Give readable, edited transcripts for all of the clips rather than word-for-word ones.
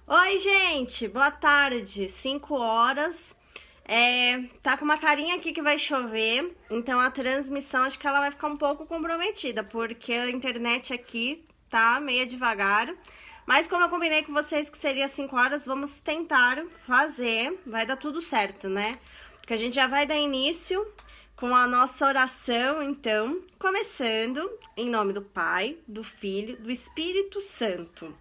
Oi, gente, boa tarde, 5 horas. Tá com uma carinha aqui que vai chover, então a transmissão acho que ela vai ficar um pouco comprometida, porque a internet aqui tá meio devagar. Mas como eu combinei com vocês que seria 5 horas, vamos tentar fazer, vai dar tudo certo, né? Porque a gente já vai dar início com a nossa oração, então, começando em nome do Pai, do Filho, do Espírito Santo.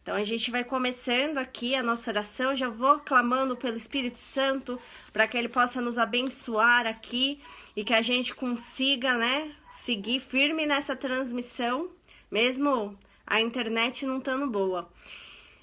Então, a gente vai começando aqui a nossa oração, já vou clamando pelo Espírito Santo para que ele possa nos abençoar aqui e que a gente consiga, né, seguir firme nessa transmissão, mesmo a internet não estando boa.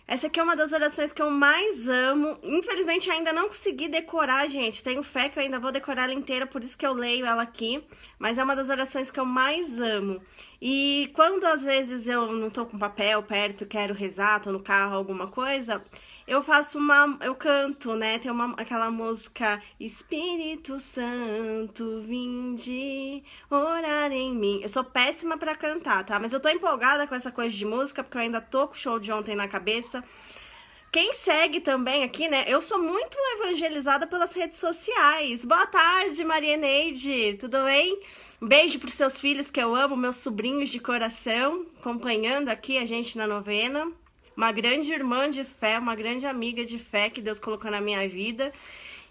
Essa aqui é uma das orações que eu mais amo. Infelizmente, ainda não consegui decorar, gente. Tenho fé que eu ainda vou decorar ela inteira, por isso que eu leio ela aqui. Mas é uma das orações que eu mais amo. E quando, às vezes, eu não tô com papel perto, quero rezar, tô no carro, alguma coisa, eu faço eu canto, né? Tem aquela música Espírito Santo, vinde orar em mim. Eu sou péssima pra cantar, tá? Mas eu tô empolgada com essa coisa de música, porque eu ainda tô com o show de ontem na cabeça. Quem segue também aqui, né? Eu sou muito evangelizada pelas redes sociais. Boa tarde, Maria Neide, tudo bem? Um beijo pros seus filhos que eu amo, meus sobrinhos de coração, acompanhando aqui a gente na novena. Uma grande irmã de fé, uma grande amiga de fé que Deus colocou na minha vida.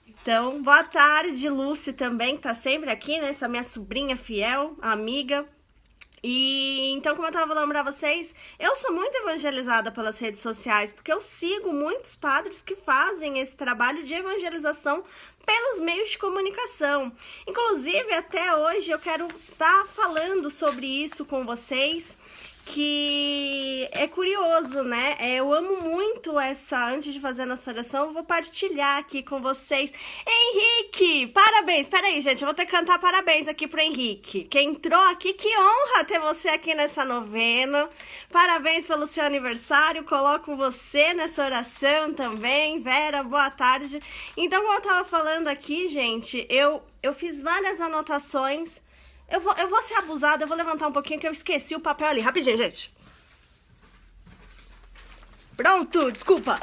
Então, boa tarde, Lúcia também, que tá sempre aqui, né? Essa minha sobrinha fiel, amiga. E então, como eu tava falando pra vocês, eu sou muito evangelizada pelas redes sociais, porque eu sigo muitos padres que fazem esse trabalho de evangelização pelos meios de comunicação. Inclusive, até hoje eu quero estar falando sobre isso com vocês, que é curioso, né? Eu amo muito antes de fazer a nossa oração, eu vou partilhar aqui com vocês. Henrique, parabéns! Peraí, gente, eu vou ter que cantar parabéns aqui pro Henrique, que entrou aqui, que honra ter você aqui nessa novena. Parabéns pelo seu aniversário, coloco você nessa oração também. Vera, boa tarde. Então, como eu tava falando aqui, gente, eu fiz várias anotações. Eu vou ser abusada, eu vou levantar um pouquinho que eu esqueci o papel ali. Rapidinho, gente. Pronto, desculpa.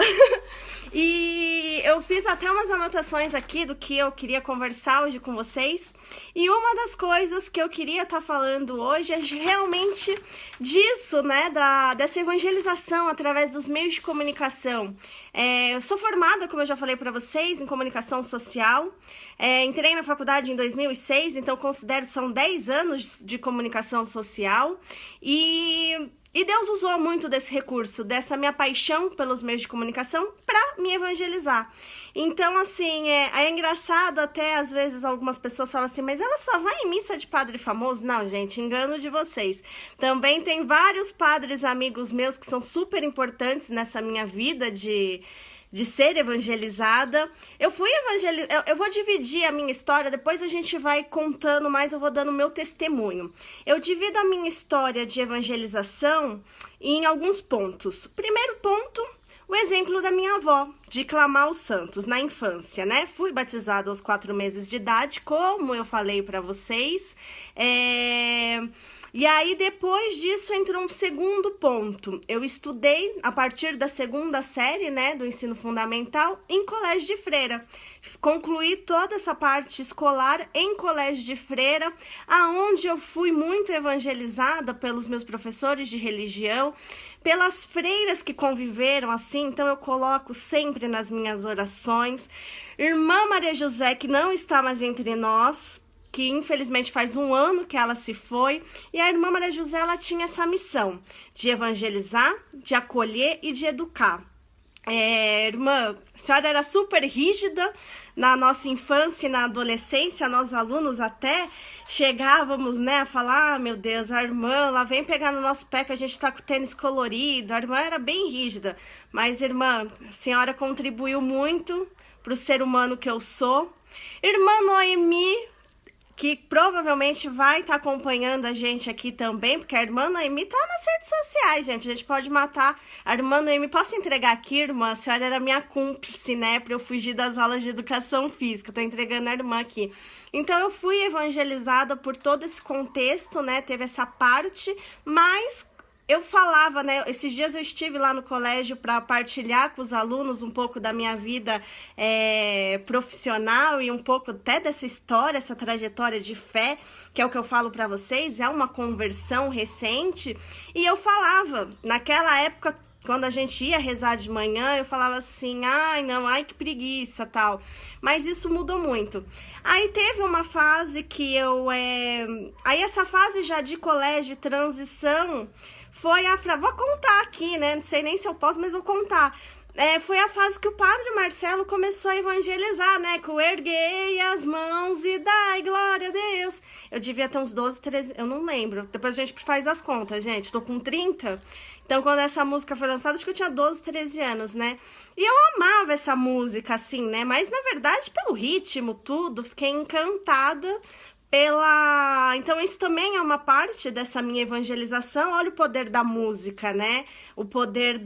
E eu fiz até umas anotações aqui do que eu queria conversar hoje com vocês. E uma das coisas que eu queria estar falando hoje é realmente disso, né? Dessa evangelização através dos meios de comunicação. Eu sou formada, como eu já falei para vocês, em comunicação social. Entrei na faculdade em 2006, então considero são 10 anos de comunicação social. E Deus usou muito desse recurso, dessa minha paixão pelos meios de comunicação para me evangelizar. Então, assim, é engraçado até, às vezes, algumas pessoas falam assim, mas ela só vai em missa de padre famoso? Não, gente, engano de vocês. Também tem vários padres amigos meus que são super importantes nessa minha vida de ser evangelizada. Eu vou dividir a minha história, depois a gente vai contando mais, eu vou dando o meu testemunho. Eu divido a minha história de evangelização em alguns pontos. Primeiro ponto, o exemplo da minha avó, de clamar os santos na infância, né? Fui batizada aos 4 meses de idade, como eu falei para vocês. E aí, depois disso, entrou um segundo ponto. Eu estudei, a partir da 2ª série, né, do ensino fundamental, em colégio de freira. Concluí toda essa parte escolar em colégio de freira, aonde eu fui muito evangelizada pelos meus professores de religião, pelas freiras que conviveram assim, então eu coloco sempre nas minhas orações. Irmã Maria José, que não está mais entre nós, que infelizmente faz 1 ano que ela se foi, e a irmã Maria José, ela tinha essa missão de evangelizar, de acolher e de educar. Irmã, a senhora era super rígida na nossa infância e na adolescência, nós alunos até chegávamos, né, a falar, meu Deus, a irmã, lá vem pegar no nosso pé que a gente tá com tênis colorido. A irmã era bem rígida, mas irmã, a senhora contribuiu muito pro ser humano que eu sou. Irmã Noemi, que provavelmente vai estar acompanhando a gente aqui também, porque a irmã Noemi tá nas redes sociais, gente. A gente pode matar a irmã Noemi. Posso entregar aqui, irmã? A senhora era minha cúmplice, né? Pra eu fugir das aulas de educação física. Tô entregando a irmã aqui. Então, eu fui evangelizada por todo esse contexto, né? Teve essa parte, mas eu falava, né? Esses dias eu estive lá no colégio para partilhar com os alunos um pouco da minha vida profissional e um pouco até dessa história, essa trajetória de fé, que é o que eu falo para vocês, é uma conversão recente. E eu falava, naquela época, quando a gente ia rezar de manhã, eu falava assim, ai não, ai que preguiça, tal. Mas isso mudou muito. Aí teve uma fase que Aí essa fase já de colégio, transição, foi vou contar aqui, né? Não sei nem se eu posso, mas vou contar. Foi a fase que o padre Marcelo começou a evangelizar, né? Com erguei as mãos e dai glória a Deus. Eu devia ter uns 12, 13, eu não lembro. Depois a gente faz as contas, gente. Tô com 30. Então, quando essa música foi lançada, acho que eu tinha 12, 13 anos, né? E eu amava essa música, assim, né? Mas, na verdade, pelo ritmo, tudo, fiquei encantada Então, isso também é uma parte dessa minha evangelização. Olha o poder da música, né? O poder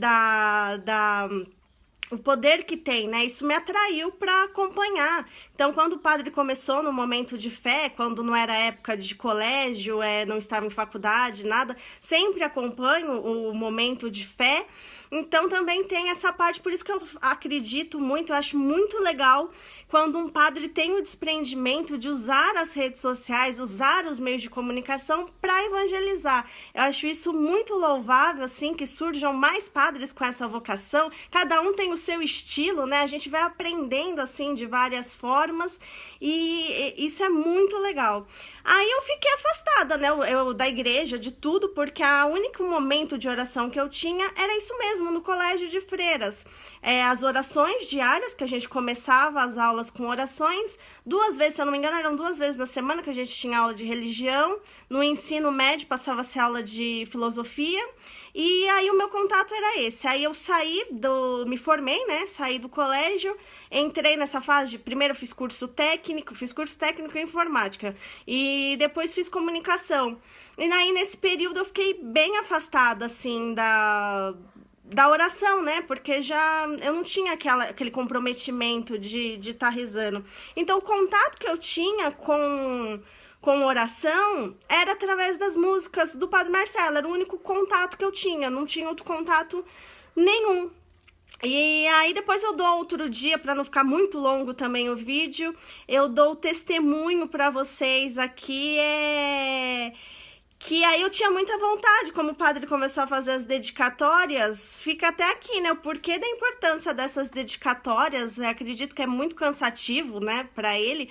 o poder que tem, né? Isso me atraiu para acompanhar. Então, quando o padre começou no momento de fé, quando não era época de colégio, não estava em faculdade, nada, sempre acompanho o momento de fé. Então, também tem essa parte, por isso que eu acredito muito, eu acho muito legal quando um padre tem o desprendimento de usar as redes sociais, usar os meios de comunicação para evangelizar. Eu acho isso muito louvável, assim, que surjam mais padres com essa vocação. Cada um tem o seu estilo, né? A gente vai aprendendo, assim, de várias formas e isso é muito legal. Aí eu fiquei afastada, né, da igreja, de tudo, porque o único momento de oração que eu tinha era isso mesmo, no colégio de freiras. As orações diárias, que a gente começava as aulas com orações, 2 vezes, se eu não me engano, eram 2 vezes na semana que a gente tinha aula de religião. No ensino médio passava-se aula de filosofia, e aí o meu contato era esse. Aí eu me formei, né, saí do colégio, entrei nessa fase primeiro fiz curso técnico em informática, e depois fiz comunicação. E aí, nesse período, eu fiquei bem afastada, assim, da oração, né? Porque eu não tinha aquele comprometimento de estar rezando. Então, o contato que eu tinha com oração era através das músicas do Padre Marcelo. Era o único contato que eu tinha, não tinha outro contato nenhum. E aí depois eu dou outro dia, para não ficar muito longo também o vídeo, eu dou o testemunho para vocês aqui, que aí eu tinha muita vontade, como o padre começou a fazer as dedicatórias, fica até aqui, né, o porquê da importância dessas dedicatórias. Eu acredito que é muito cansativo, né, para ele,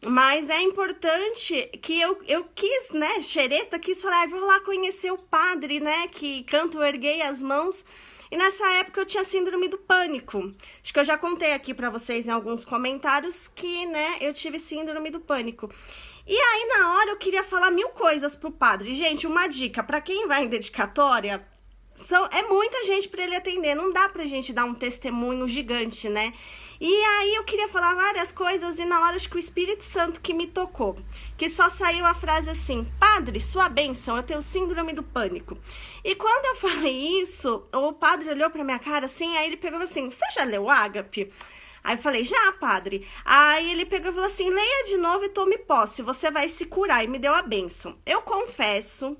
mas é importante que eu quis, né, xereta, quis falar, vou lá conhecer o padre, né, que canta o Erguei as Mãos. E nessa época eu tinha síndrome do pânico. Acho que eu já contei aqui pra vocês em alguns comentários que, né, eu tive síndrome do pânico. E aí, na hora, eu queria falar 1000 coisas pro padre. Gente, uma dica, pra quem vai em dedicatória, é muita gente pra ele atender. Não dá pra gente dar um testemunho gigante, né? E aí eu queria falar várias coisas e na hora acho que o Espírito Santo que me tocou, que só saiu a frase assim: padre, sua bênção, eu tenho síndrome do pânico. E quando eu falei isso, o padre olhou pra minha cara assim, aí ele pegou assim: você já leu Ágape? Aí eu falei: já, padre. Aí ele pegou e falou assim: leia de novo e tome posse, você vai se curar. E me deu a bênção. Eu confesso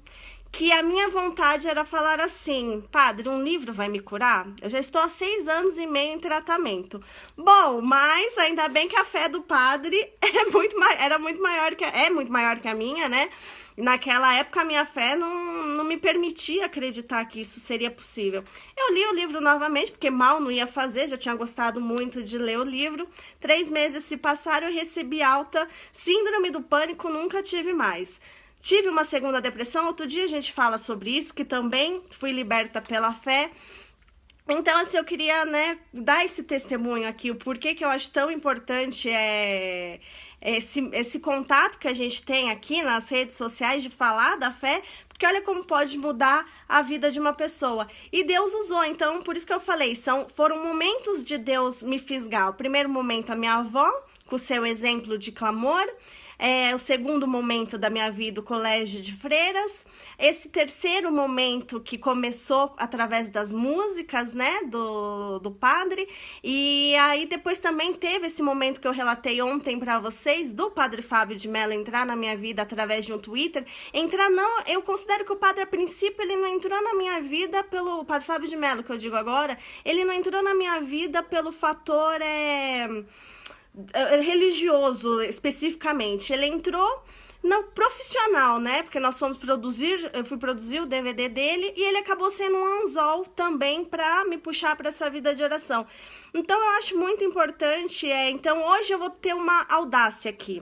que a minha vontade era falar assim: padre, um livro vai me curar? Eu já estou há 6 anos e meio em tratamento. Bom, mas ainda bem que a fé do padre é muito maior que a minha, né? Naquela época a minha fé não me permitia acreditar que isso seria possível. Eu li o livro novamente, porque mal não ia fazer, já tinha gostado muito de ler o livro. 3 meses se passaram, eu recebi alta, síndrome do pânico, nunca tive mais. Tive uma segunda depressão, outro dia a gente fala sobre isso, que também fui liberta pela fé. Então, assim, eu queria, né, dar esse testemunho aqui, o porquê que eu acho tão importante esse contato que a gente tem aqui nas redes sociais de falar da fé, porque olha como pode mudar a vida de uma pessoa. E Deus usou, então, por isso que eu falei, foram momentos de Deus me fisgar. O primeiro momento, a minha avó, com o seu exemplo de clamor. o segundo momento da minha vida, o colégio de freiras. Esse terceiro momento que começou através das músicas, né, do padre. E aí depois também teve esse momento que eu relatei ontem para vocês, do padre Fábio de Mello entrar na minha vida através de um Twitter. Entrar não, eu considero que o padre, a princípio, ele não entrou na minha vida pelo... O padre Fábio de Mello, que eu digo agora, ele não entrou na minha vida pelo fator religioso, especificamente. Ele entrou no profissional, né? Porque nós fomos produzir, eu fui produzir o DVD dele e ele acabou sendo um anzol também para me puxar para essa vida de oração. Então eu acho muito importante, então hoje eu vou ter uma audácia aqui.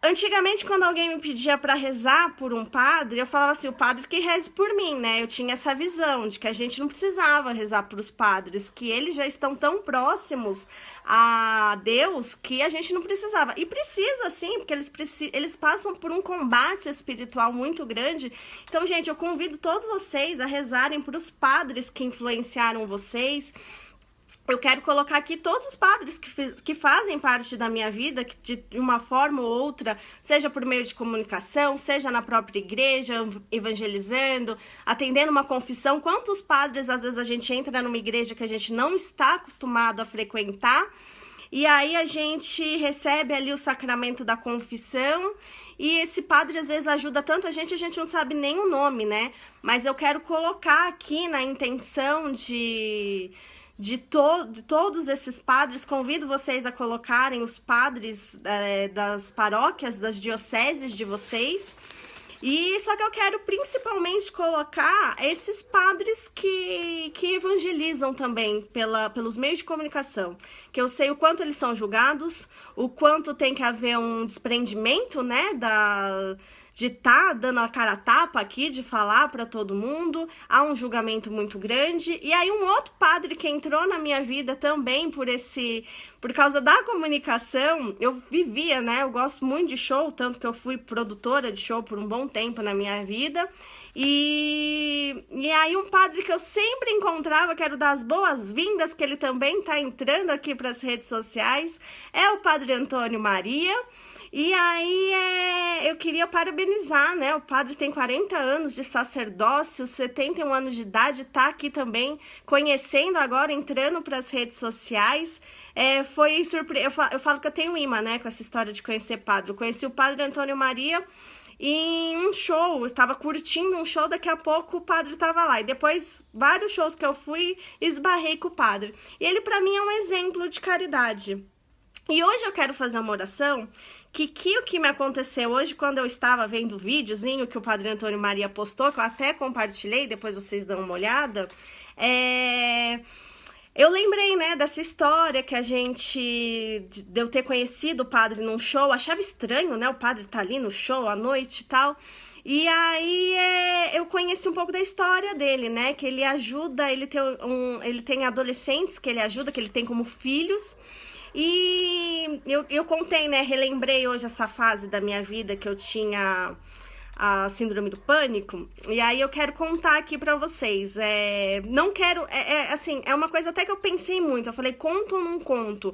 Antigamente, quando alguém me pedia para rezar por um padre, eu falava assim, o padre que reze por mim, né? Eu tinha essa visão de que a gente não precisava rezar para os padres, que eles já estão tão próximos a Deus que a gente não precisava. E precisa sim, porque eles passam por um combate espiritual muito grande. Então, gente, eu convido todos vocês a rezarem para os padres que influenciaram vocês. Eu quero colocar aqui todos os padres que fazem parte da minha vida, que de uma forma ou outra, seja por meio de comunicação, seja na própria igreja, evangelizando, atendendo uma confissão. Quantos padres, às vezes, a gente entra numa igreja que a gente não está acostumado a frequentar, e aí a gente recebe ali o sacramento da confissão, e esse padre, às vezes, ajuda tanto a gente não sabe nem o nome, né? Mas eu quero colocar aqui na intenção de todos esses padres, convido vocês a colocarem os padres das paróquias, das dioceses de vocês. E só que eu quero principalmente colocar esses padres que evangelizam também pelos meios de comunicação, que eu sei o quanto eles são julgados, o quanto tem que haver um desprendimento, né, de estar dando a cara a tapa aqui, de falar para todo mundo, há um julgamento muito grande. E aí um outro padre que entrou na minha vida também por causa da comunicação, eu vivia, né, eu gosto muito de show, tanto que eu fui produtora de show por um bom tempo na minha vida, e aí um padre que eu sempre encontrava, quero dar as boas-vindas, que ele também está entrando aqui para as redes sociais, é o padre Antônio Maria. E aí eu queria parabenizar, né? O padre tem 40 anos de sacerdócio, 71 anos de idade, tá aqui também conhecendo agora, entrando para as redes sociais. Foi surpresa. Eu falo que eu tenho imã, né? Com essa história de conhecer padre. Eu conheci o padre Antônio Maria em um show, eu estava curtindo um show, daqui a pouco o padre estava lá. E depois, vários shows que eu fui, esbarrei com o padre. E ele, para mim, é um exemplo de caridade. E hoje eu quero fazer uma oração que o que me aconteceu hoje, quando eu estava vendo o videozinho que o padre Antônio Maria postou, que eu até compartilhei, depois vocês dão uma olhada, eu lembrei, né, dessa história que de eu ter conhecido o padre num show, achava estranho, né, o padre tá ali no show à noite e tal. E aí eu conheci um pouco da história dele, né, que ele ajuda, ele tem adolescentes que ele ajuda, que ele tem como filhos. E eu contei, né, relembrei hoje essa fase da minha vida que eu tinha a síndrome do pânico, e aí eu quero contar aqui pra vocês. Não quero, assim, é uma coisa até que eu pensei muito, eu falei, conto ou não conto?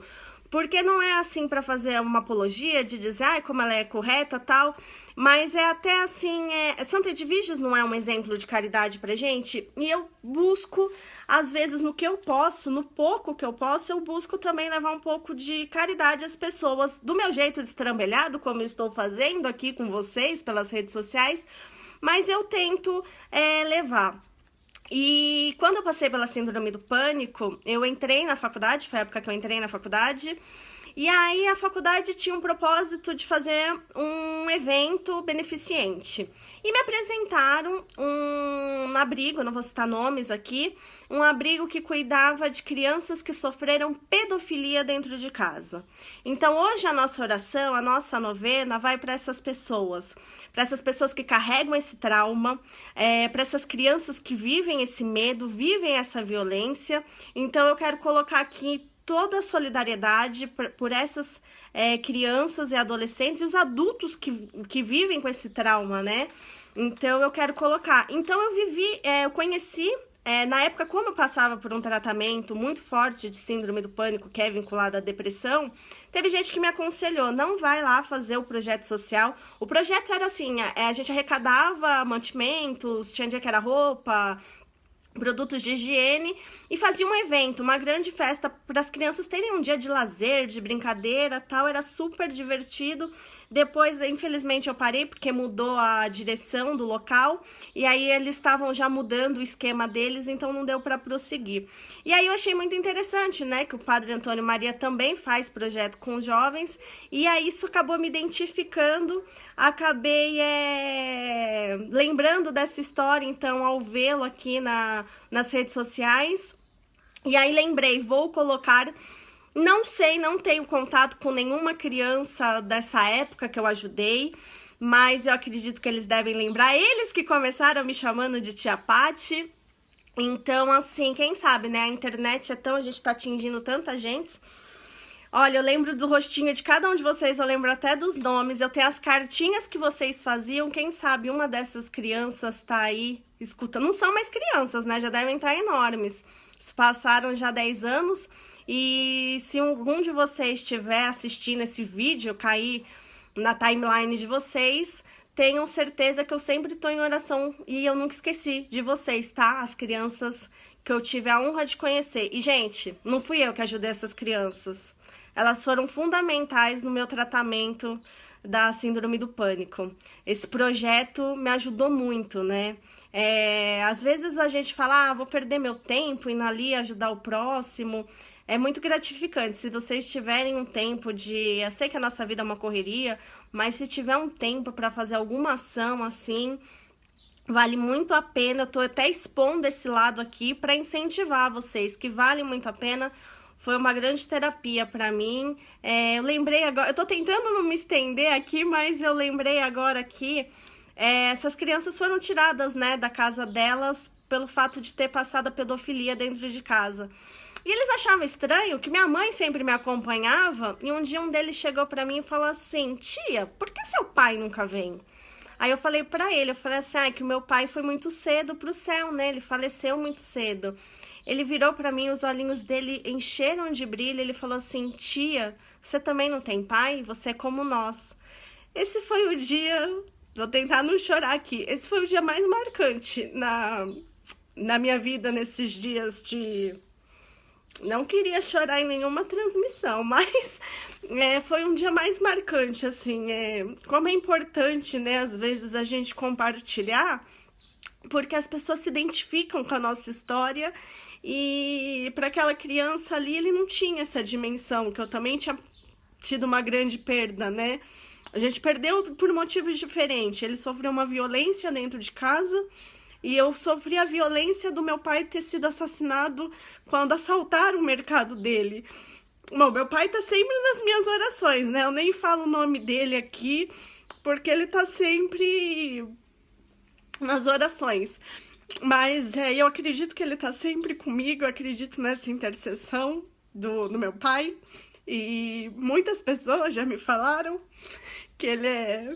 Porque não é assim para fazer uma apologia de dizer como ela é correta tal, mas é até assim, Santa Edviges não é um exemplo de caridade pra gente, e eu busco, às vezes, no que eu posso, no pouco que eu posso, eu busco também levar um pouco de caridade às pessoas, do meu jeito destrambelhado, como eu estou fazendo aqui com vocês pelas redes sociais, mas eu tento levar. E quando eu passei pela síndrome do pânico, eu entrei na faculdade, foi a época que eu entrei na faculdade, e aí a faculdade tinha um propósito de fazer um evento beneficente. E me apresentaram um abrigo, não vou citar nomes aqui, um abrigo que cuidava de crianças que sofreram pedofilia dentro de casa. Então hoje a nossa oração, a nossa novena vai para essas pessoas que carregam esse trauma, para essas crianças que vivem esse medo, vivem essa violência. Então eu quero colocar aqui toda a solidariedade por essas crianças e adolescentes e os adultos que vivem com esse trauma, né? Então eu quero colocar. Então eu conheci Na época, como eu passava por um tratamento muito forte de síndrome do pânico, que é vinculado à depressão, teve gente que me aconselhou, não vai lá fazer o projeto social. O projeto era assim, a gente arrecadava mantimentos, tinha dia que era roupa, produtos de higiene, e fazia um evento, uma grande festa para as crianças terem um dia de lazer, de brincadeira, tal, era super divertido. Depois, infelizmente, eu parei porque mudou a direção do local, e aí eles estavam já mudando o esquema deles, então não deu para prosseguir. E aí eu achei muito interessante, né, que o Padre Antônio Maria também faz projeto com jovens, e aí isso acabou me identificando, acabei lembrando dessa história, então, ao vê-lo aqui nas redes sociais, e aí lembrei, vou colocar. Não sei, não tenho contato com nenhuma criança dessa época que eu ajudei, mas eu acredito que eles devem lembrar. Eles que começaram me chamando de Tia Pati. Então, assim, quem sabe, né? A internet a gente tá atingindo tanta gente. Olha, eu lembro do rostinho de cada um de vocês, eu lembro até dos nomes. Eu tenho as cartinhas que vocês faziam. Quem sabe uma dessas crianças tá aí escutando. Não são mais crianças, né? Já devem estar enormes. Se passaram já 10 anos. E se algum de vocês estiver assistindo esse vídeo, cair na timeline de vocês, tenham certeza que eu sempre estou em oração e eu nunca esqueci de vocês, tá? As crianças que eu tive a honra de conhecer. E, gente, não fui eu que ajudei essas crianças. Elas foram fundamentais no meu tratamento da síndrome do pânico. Esse projeto me ajudou muito, né? Às vezes a gente fala, vou perder meu tempo indo ali ajudar o próximo. É muito gratificante, se vocês tiverem um tempo de... Eu sei que a nossa vida é uma correria, mas se tiver um tempo para fazer alguma ação assim, vale muito a pena. Eu tô até expondo esse lado aqui para incentivar vocês, que vale muito a pena. Foi uma grande terapia para mim. Eu lembrei agora... Eu tô tentando não me estender aqui, mas eu lembrei agora que essas crianças foram tiradas, né, da casa delas pelo fato de ter passado a pedofilia dentro de casa. E eles achavam estranho que minha mãe sempre me acompanhava, e um dia um deles chegou pra mim e falou assim, tia, por que seu pai nunca vem? Aí eu falei pra ele, assim, que o meu pai foi muito cedo pro céu, né, ele faleceu muito cedo. Ele virou pra mim, os olhinhos dele encheram de brilho, ele falou assim, tia, você também não tem pai? Você é como nós. Esse foi o dia, vou tentar não chorar aqui, esse foi o dia mais marcante na minha vida nesses dias de... Não queria chorar em nenhuma transmissão, mas foi um dia mais marcante, assim, como é importante, né, às vezes a gente compartilhar, porque as pessoas se identificam com a nossa história, e para aquela criança ali, ele não tinha essa dimensão, que eu também tinha tido uma grande perda, né, a gente perdeu por motivos diferentes, ele sofreu uma violência dentro de casa, e eu sofri a violência do meu pai ter sido assassinado quando assaltaram o mercado dele. Bom, meu pai tá sempre nas minhas orações, né? Eu nem falo o nome dele aqui, porque ele tá sempre nas orações. Mas eu acredito que ele tá sempre comigo, eu acredito nessa intercessão do meu pai. E muitas pessoas já me falaram que ele é...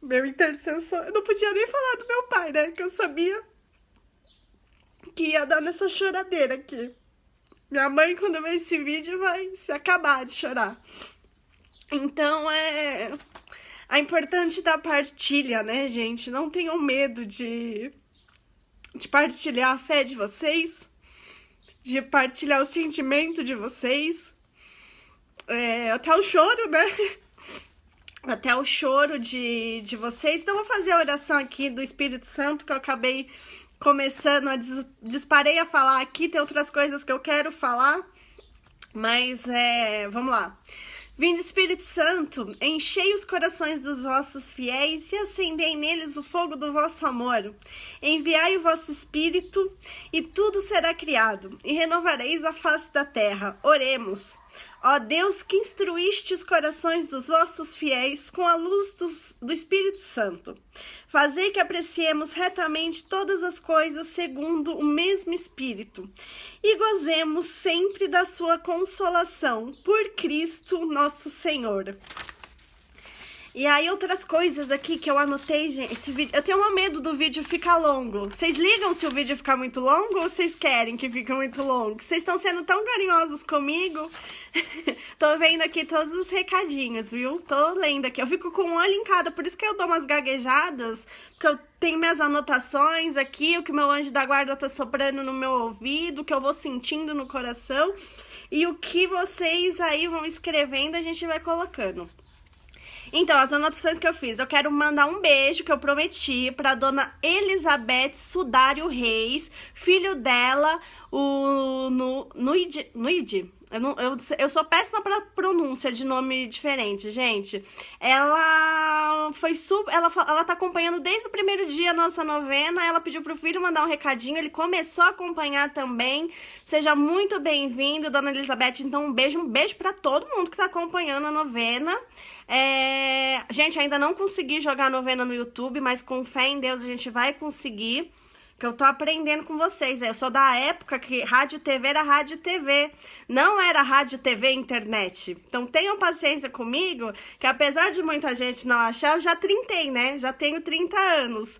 meu intercessor, eu não podia nem falar do meu pai, né, que eu sabia que ia dar nessa choradeira aqui. Minha mãe, quando ver esse vídeo, vai se acabar de chorar. Então, é importante da partilha, né, gente? Não tenham medo de partilhar a fé de vocês, de partilhar o sentimento de vocês, até o choro, né? Até o choro de vocês. Então, eu vou fazer a oração aqui do Espírito Santo, que eu acabei começando, disparei a falar aqui, tem outras coisas que eu quero falar, mas vamos lá. Vinde, Espírito Santo, enchei os corações dos vossos fiéis e acendei neles o fogo do vosso amor. Enviai o vosso Espírito e tudo será criado, e renovareis a face da terra. Oremos. Ó Deus, que instruíste os corações dos vossos fiéis com a luz do Espírito Santo, fazei que apreciemos retamente todas as coisas segundo o mesmo Espírito e gozemos sempre da sua consolação, por Cristo nosso Senhor. E aí, outras coisas aqui que eu anotei, gente. Esse vídeo, eu tenho um medo do vídeo ficar longo. Vocês ligam se o vídeo ficar muito longo ou vocês querem que fique muito longo? Vocês estão sendo tão carinhosos comigo. Tô vendo aqui todos os recadinhos, viu? Tô lendo aqui. Eu fico com um olho em cada, por isso que eu dou umas gaguejadas. Porque eu tenho minhas anotações aqui, o que meu anjo da guarda tá soprando no meu ouvido, o que eu vou sentindo no coração. E o que vocês aí vão escrevendo, a gente vai colocando. Então, as anotações que eu fiz, eu quero mandar um beijo que eu prometi pra dona Elizabeth Sudário Reis, filho dela, o Nuide. Eu sou péssima pra pronúncia de nome diferente, gente. Ela foi ela tá acompanhando desde o primeiro dia a nossa novena. Ela pediu pro filho mandar um recadinho, ele começou a acompanhar também. Seja muito bem-vindo, dona Elizabeth. Então, um beijo pra todo mundo que tá acompanhando a novena. Gente, ainda não consegui jogar a novena no YouTube, mas com fé em Deus a gente vai conseguir. Que eu tô aprendendo com vocês. Eu sou da época que rádio TV era rádio TV, não era rádio TV internet. Então tenham paciência comigo, que apesar de muita gente não achar, eu já trintei, né? Já tenho 30 anos.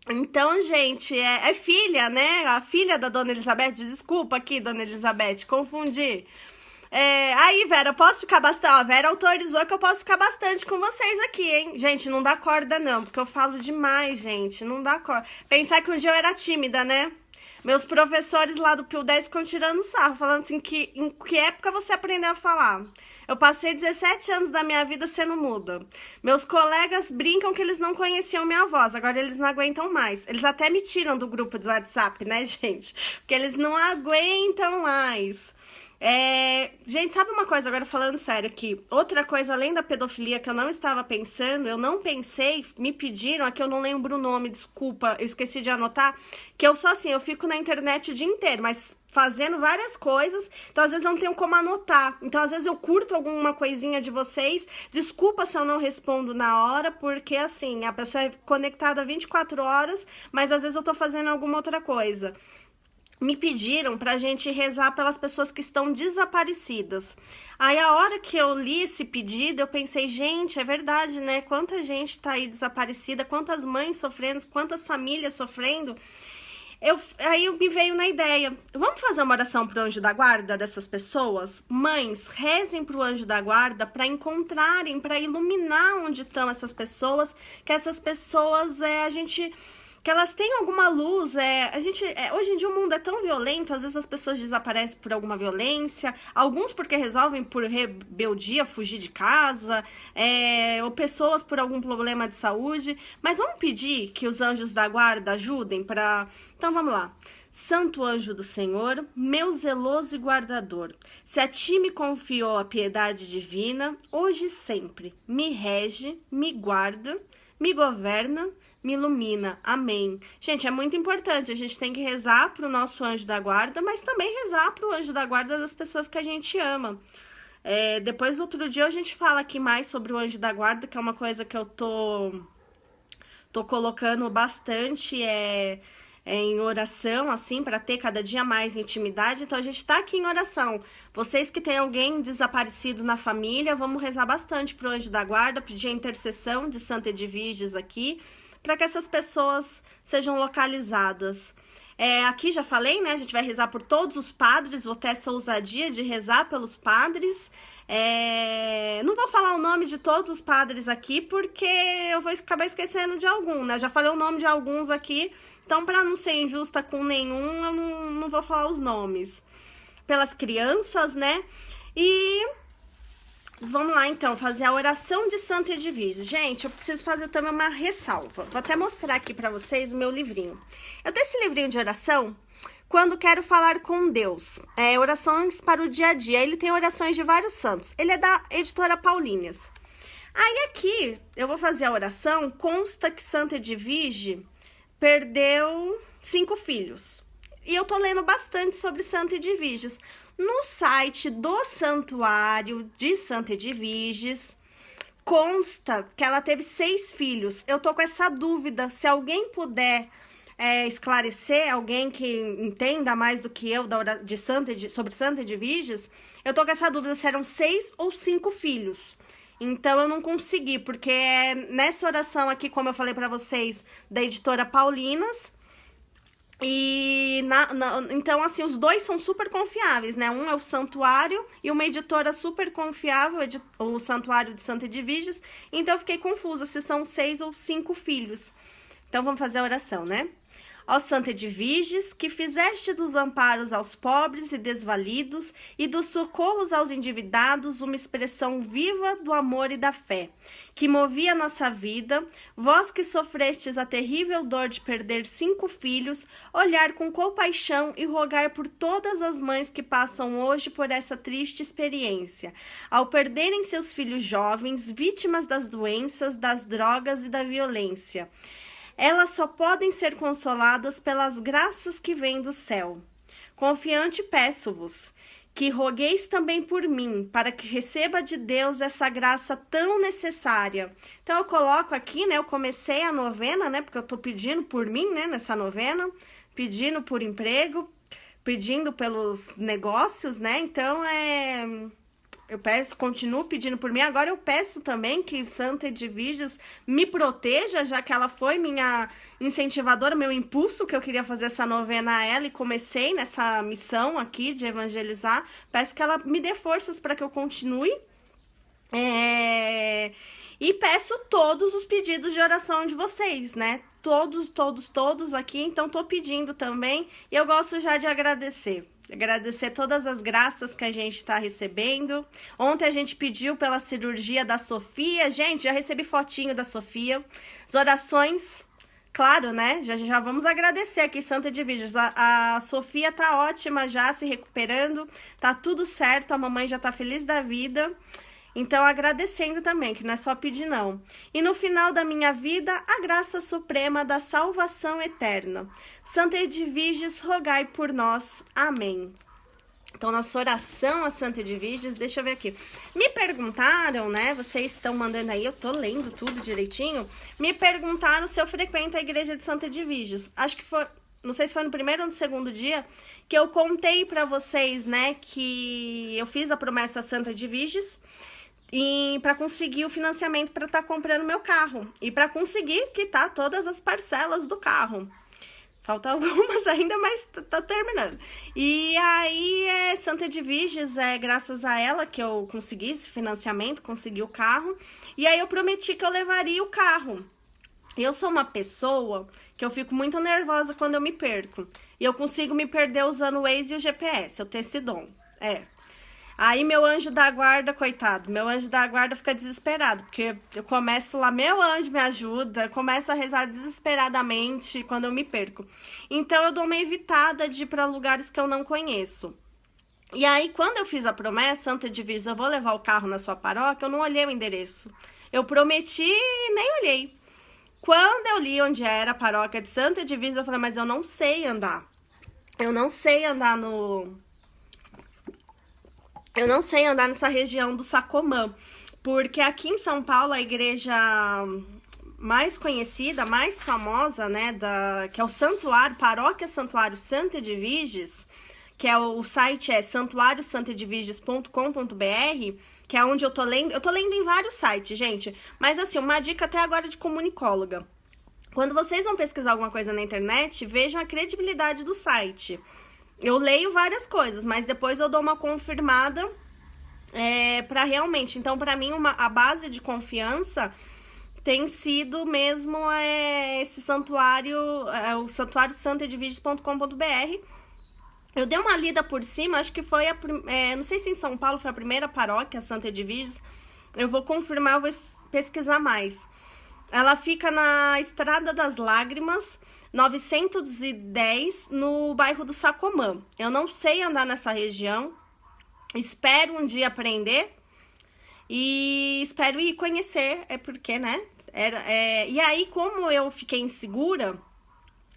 Então, gente, é filha, né? A filha da dona Elizabeth. Desculpa aqui, dona Elizabeth, confundi. Aí, Vera, eu posso ficar bastante... Ó, a Vera autorizou que eu posso ficar bastante com vocês aqui, hein? Gente, não dá corda, não, porque eu falo demais, gente. Não dá corda. Pensar que um dia eu era tímida, né? Meus professores lá do Pio 10 ficam tirando sarro, falando assim, em que época você aprendeu a falar? Eu passei 17 anos da minha vida sendo muda. Meus colegas brincam que eles não conheciam minha voz, agora eles não aguentam mais. Eles até me tiram do grupo do WhatsApp, né, gente? Porque eles não aguentam mais. Gente, sabe uma coisa, agora falando sério aqui, outra coisa além da pedofilia que eu não estava pensando, eu não pensei, me pediram, aqui eu não lembro o nome, desculpa, eu esqueci de anotar, que eu sou assim, eu fico na internet o dia inteiro, mas fazendo várias coisas, então às vezes eu não tenho como anotar, então às vezes eu curto alguma coisinha de vocês, desculpa se eu não respondo na hora, porque assim, a pessoa é conectada 24 horas, mas às vezes eu tô fazendo alguma outra coisa. Me pediram pra gente rezar pelas pessoas que estão desaparecidas. Aí, a hora que eu li esse pedido, eu pensei, gente, é verdade, né? Quanta gente tá aí desaparecida, quantas mães sofrendo, quantas famílias sofrendo. Aí me veio na ideia, vamos fazer uma oração pro anjo da guarda dessas pessoas? Mães, rezem pro anjo da guarda para encontrarem, para iluminar onde estão essas pessoas, que essas pessoas, que elas tenham alguma luz. Hoje em dia o mundo é tão violento, às vezes as pessoas desaparecem por alguma violência, alguns porque resolvem por rebeldia fugir de casa, ou pessoas por algum problema de saúde, mas vamos pedir que os anjos da guarda ajudem para... Então vamos lá. Santo anjo do Senhor, meu zeloso e guardador, se a ti me confiou a piedade divina, hoje e sempre me rege, me guarda, me governa, me ilumina. Amém. Gente, é muito importante. A gente tem que rezar pro nosso anjo da guarda, mas também rezar pro anjo da guarda das pessoas que a gente ama. Depois, outro dia, a gente fala aqui mais sobre o anjo da guarda, que é uma coisa que eu tô colocando bastante em oração, assim, para ter cada dia mais intimidade. Então, a gente tá aqui em oração. Vocês que têm alguém desaparecido na família, vamos rezar bastante pro anjo da guarda, pedir a intercessão de Santa Edviges aqui, para que essas pessoas sejam localizadas. Aqui já falei, né? A gente vai rezar por todos os padres, vou ter essa ousadia de rezar pelos padres. Não vou falar o nome de todos os padres aqui, porque eu vou acabar esquecendo de algum, né? Já falei o nome de alguns aqui, então para não ser injusta com nenhum, eu não vou falar os nomes. Pelas crianças, né? E... vamos lá, então, fazer a oração de Santa Edviges. Gente, eu preciso fazer também uma ressalva. Vou até mostrar aqui pra vocês o meu livrinho. Eu tenho esse livrinho de oração quando quero falar com Deus. Orações para o dia a dia. Ele tem orações de vários santos. Ele é da editora Paulinhas. Aí aqui, eu vou fazer a oração. Consta que Santa Edvige perdeu 5 filhos. E eu tô lendo bastante sobre Santa Edviges. No site do Santuário de Santa Edviges, consta que ela teve 6 filhos. Eu tô com essa dúvida, se alguém puder esclarecer alguém que entenda mais do que eu sobre Santa Edviges, eu tô com essa dúvida se eram 6 ou 5 filhos. Então, eu não consegui, porque é nessa oração aqui, como eu falei pra vocês, da editora Paulinas. E, então, assim, os dois são super confiáveis, né? Um é o Santuário e uma editora super confiável, o Santuário de Santa Edviges. Então, eu fiquei confusa se são 6 ou 5 filhos. Então, vamos fazer a oração, né? Ó Santa Edviges, que fizeste dos amparos aos pobres e desvalidos e dos socorros aos endividados uma expressão viva do amor e da fé, que movia nossa vida, vós que sofrestes a terrível dor de perder 5 filhos, olhar com compaixão e rogar por todas as mães que passam hoje por essa triste experiência, ao perderem seus filhos jovens, vítimas das doenças, das drogas e da violência. Elas só podem ser consoladas pelas graças que vêm do céu. Confiante peço-vos, que rogueis também por mim, para que receba de Deus essa graça tão necessária. Então, eu coloco aqui, né, eu comecei a novena, né, porque eu tô pedindo por mim, né, nessa novena, pedindo por emprego, pedindo pelos negócios, né, então, eu continuo pedindo por mim. Agora eu peço também que Santa Edviges me proteja, já que ela foi minha incentivadora, meu impulso que eu queria fazer essa novena a ela e comecei nessa missão aqui de evangelizar. Peço que ela me dê forças para que eu continue. E peço todos os pedidos de oração de vocês, né? Todos aqui. Então, tô pedindo também. E eu gosto já de agradecer. Agradecer todas as graças que a gente está recebendo. Ontem a gente pediu pela cirurgia da Sofia. Gente, já recebi fotinho da Sofia. As orações, claro, né? Já vamos agradecer aqui, Santa Edviges. A Sofia tá ótima já, se recuperando. Tá tudo certo, a mamãe já tá feliz da vida. Então, agradecendo também, que não é só pedir, não. E no final da minha vida, a graça suprema da salvação eterna. Santa Edviges, rogai por nós. Amém. Então, nossa oração a Santa Edviges, deixa eu ver aqui. Me perguntaram, né, vocês estão mandando aí, eu tô lendo tudo direitinho. Me perguntaram se eu frequento a igreja de Santa Edviges. Acho que foi... Não sei se foi no primeiro ou no segundo dia, que eu contei pra vocês, né, que eu fiz a promessa a Santa Edviges e para conseguir o financiamento para estar comprando meu carro e para conseguir quitar todas as parcelas do carro. Faltam algumas ainda, mas tá terminando. E aí, Santa Edviges, graças a ela que eu consegui esse financiamento, consegui o carro. E aí eu prometi que eu levaria o carro. Eu sou uma pessoa que eu fico muito nervosa quando eu me perco. E eu consigo me perder usando o Waze e o GPS, eu tenho esse dom. Aí meu anjo da guarda, coitado, meu anjo da guarda fica desesperado, porque eu começo lá, meu anjo me ajuda, começo a rezar desesperadamente quando eu me perco. Então eu dou uma evitada de ir para lugares que eu não conheço. E aí quando eu fiz a promessa, Santa Edviges, eu vou levar o carro na sua paróquia, eu não olhei o endereço. Eu prometi e nem olhei. Quando eu li onde era a paróquia de Santa Edviges, eu falei, mas eu não sei andar. Eu não sei andar nessa região do Sacomã, porque aqui em São Paulo a igreja mais conhecida, mais famosa, né, que é o Santuário, Paróquia Santuário Santa Edviges, que é o site santuariosantaedviges.com.br, que é onde eu tô lendo em vários sites, gente, mas assim, uma dica até agora de comunicóloga. Quando vocês vão pesquisar alguma coisa na internet, vejam a credibilidade do site. Eu leio várias coisas, mas depois eu dou uma confirmada para realmente. Então, para mim, a base de confiança tem sido mesmo esse santuário, o santuário santaedviges.com.br. Eu dei uma lida por cima, acho que foi não sei se em São Paulo foi a primeira paróquia, Santa Edviges. Eu vou confirmar, eu vou pesquisar mais. Ela fica na Estrada das Lágrimas, 910, no bairro do Sacomã. Eu não sei andar nessa região, espero um dia aprender e espero ir conhecer, porque, né? E aí, como eu fiquei insegura,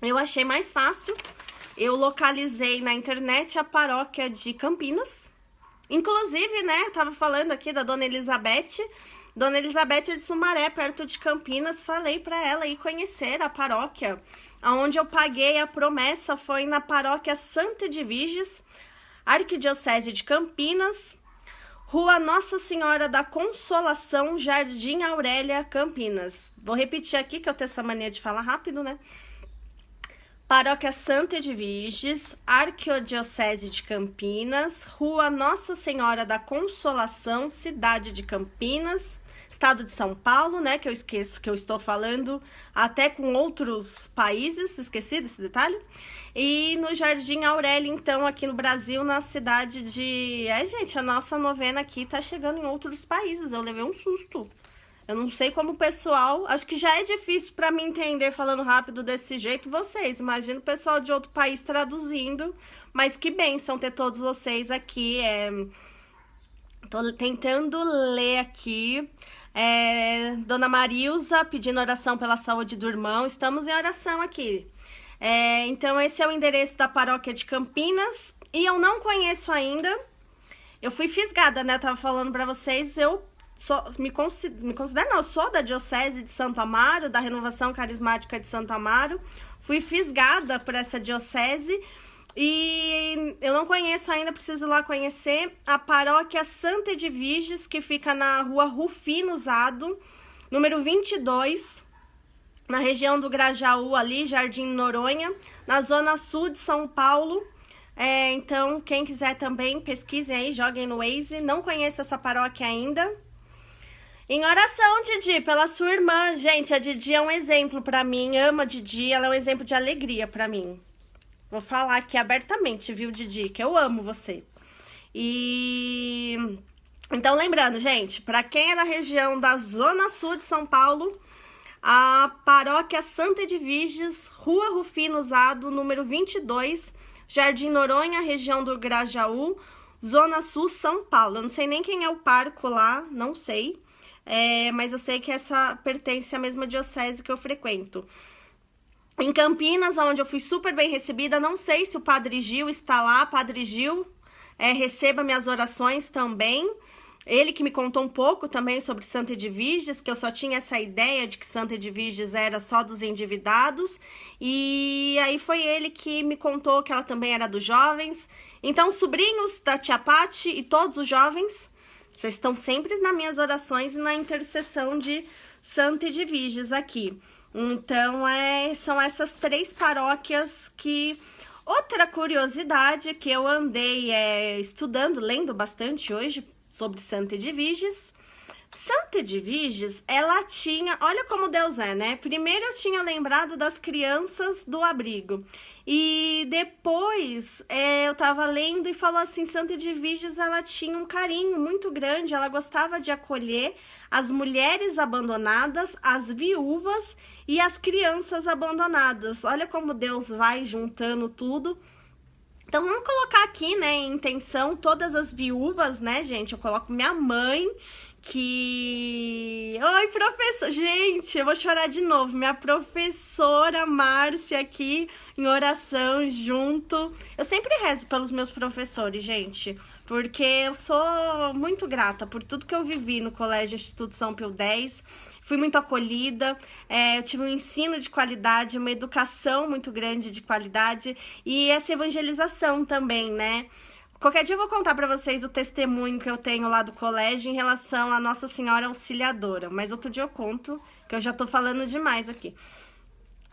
eu achei mais fácil. Eu localizei na internet a paróquia de Campinas. Inclusive, né, eu tava falando aqui da Dona Elizabeth. Dona Elizabeth de Sumaré, perto de Campinas, falei para ela ir conhecer a paróquia. Onde eu paguei a promessa foi na paróquia Santa Edviges, Arquidiocese de Campinas, Rua Nossa Senhora da Consolação, Jardim Aurélia, Campinas. Vou repetir aqui, que eu tenho essa mania de falar rápido, né? Paróquia Santa Edviges, Arquidiocese de Campinas, Rua Nossa Senhora da Consolação, cidade de Campinas, estado de São Paulo, né? Que eu esqueço que eu estou falando até com outros países, esqueci desse detalhe. E no Jardim Aurélia, então, aqui no Brasil, na cidade de... gente, a nossa novena aqui tá chegando em outros países, eu levei um susto. Eu não sei como o pessoal... Acho que já é difícil para mim entender falando rápido desse jeito vocês. Imagina o pessoal de outro país traduzindo. Mas que bênção ter todos vocês aqui. Tô tentando ler aqui. Dona Marilza pedindo oração pela saúde do irmão. Estamos em oração aqui. Então esse é o endereço da paróquia de Campinas. E eu não conheço ainda. Eu fui fisgada, né? Eu tava falando para vocês. Eu sou da Diocese de Santo Amaro, da Renovação Carismática de Santo Amaro. Fui fisgada por essa diocese e eu não conheço ainda, preciso lá conhecer a paróquia Santa Edviges, que fica na rua Rufino Usado, número 22, na região do Grajaú, ali, Jardim Noronha, na zona sul de São Paulo. Então, quem quiser também, pesquisem aí, joguem no Waze. Não conheço essa paróquia ainda. Em oração, Didi, pela sua irmã. Gente, a Didi é um exemplo pra mim. Amo a Didi, ela é um exemplo de alegria pra mim. Vou falar aqui abertamente, viu, Didi? Que eu amo você. Então, lembrando, gente, pra quem é da região da Zona Sul de São Paulo, a paróquia Santa Edviges, Rua Rufino Usado, número 22, Jardim Noronha, região do Grajaú, Zona Sul, São Paulo. Eu não sei nem quem é o parco lá, não sei. Mas eu sei que essa pertence à mesma diocese que eu frequento. Em Campinas, onde eu fui super bem recebida, não sei se o Padre Gil está lá. Padre Gil, receba minhas orações também. Ele que me contou um pouco também sobre Santa Edviges, que eu só tinha essa ideia de que Santa Edviges era só dos endividados. E aí foi ele que me contou que ela também era dos jovens. Então, sobrinhos da tia Pati e todos os jovens, vocês estão sempre nas minhas orações e na intercessão de Santa Edviges aqui. Então, são essas 3 paróquias que... Outra curiosidade que eu andei estudando, lendo bastante hoje sobre Santa Edviges. Santa Edviges, ela tinha... Olha como Deus é, né? Primeiro eu tinha lembrado das crianças do abrigo. E depois eu tava lendo e falou assim, Santa Edviges, ela tinha um carinho muito grande. Ela gostava de acolher as mulheres abandonadas, as viúvas e as crianças abandonadas. Olha como Deus vai juntando tudo. Então, vamos colocar aqui, né, em intenção, todas as viúvas, né, gente? Eu coloco minha mãe, que... Oi, professor! Gente, eu vou chorar de novo. Minha professora Márcia aqui, em oração, junto. Eu sempre rezo pelos meus professores, gente, porque eu sou muito grata por tudo que eu vivi no Colégio Instituto São Pio X. Fui muito acolhida, eu tive um ensino de qualidade, uma educação muito grande de qualidade e essa evangelização também, né? Qualquer dia eu vou contar para vocês o testemunho que eu tenho lá do colégio em relação à Nossa Senhora Auxiliadora, mas outro dia eu conto, que eu já tô falando demais aqui.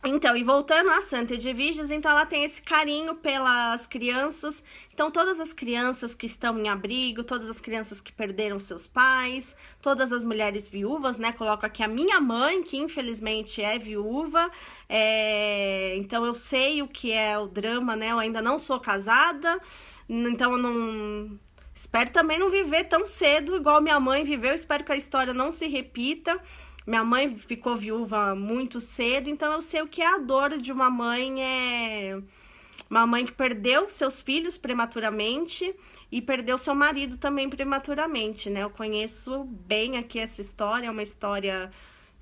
Então, e voltando a Santa Edviges, então ela tem esse carinho pelas crianças. Então, todas as crianças que estão em abrigo, todas as crianças que perderam seus pais, todas as mulheres viúvas, né? Coloco aqui a minha mãe, que infelizmente é viúva. Então, eu sei o que é o drama, né? Eu ainda não sou casada, então eu não... Espero também não viver tão cedo igual minha mãe viveu. Espero que a história não se repita. Minha mãe ficou viúva muito cedo, então eu sei o que é a dor de uma mãe, uma mãe que perdeu seus filhos prematuramente e perdeu seu marido também prematuramente, né? Eu conheço bem aqui essa história, é uma história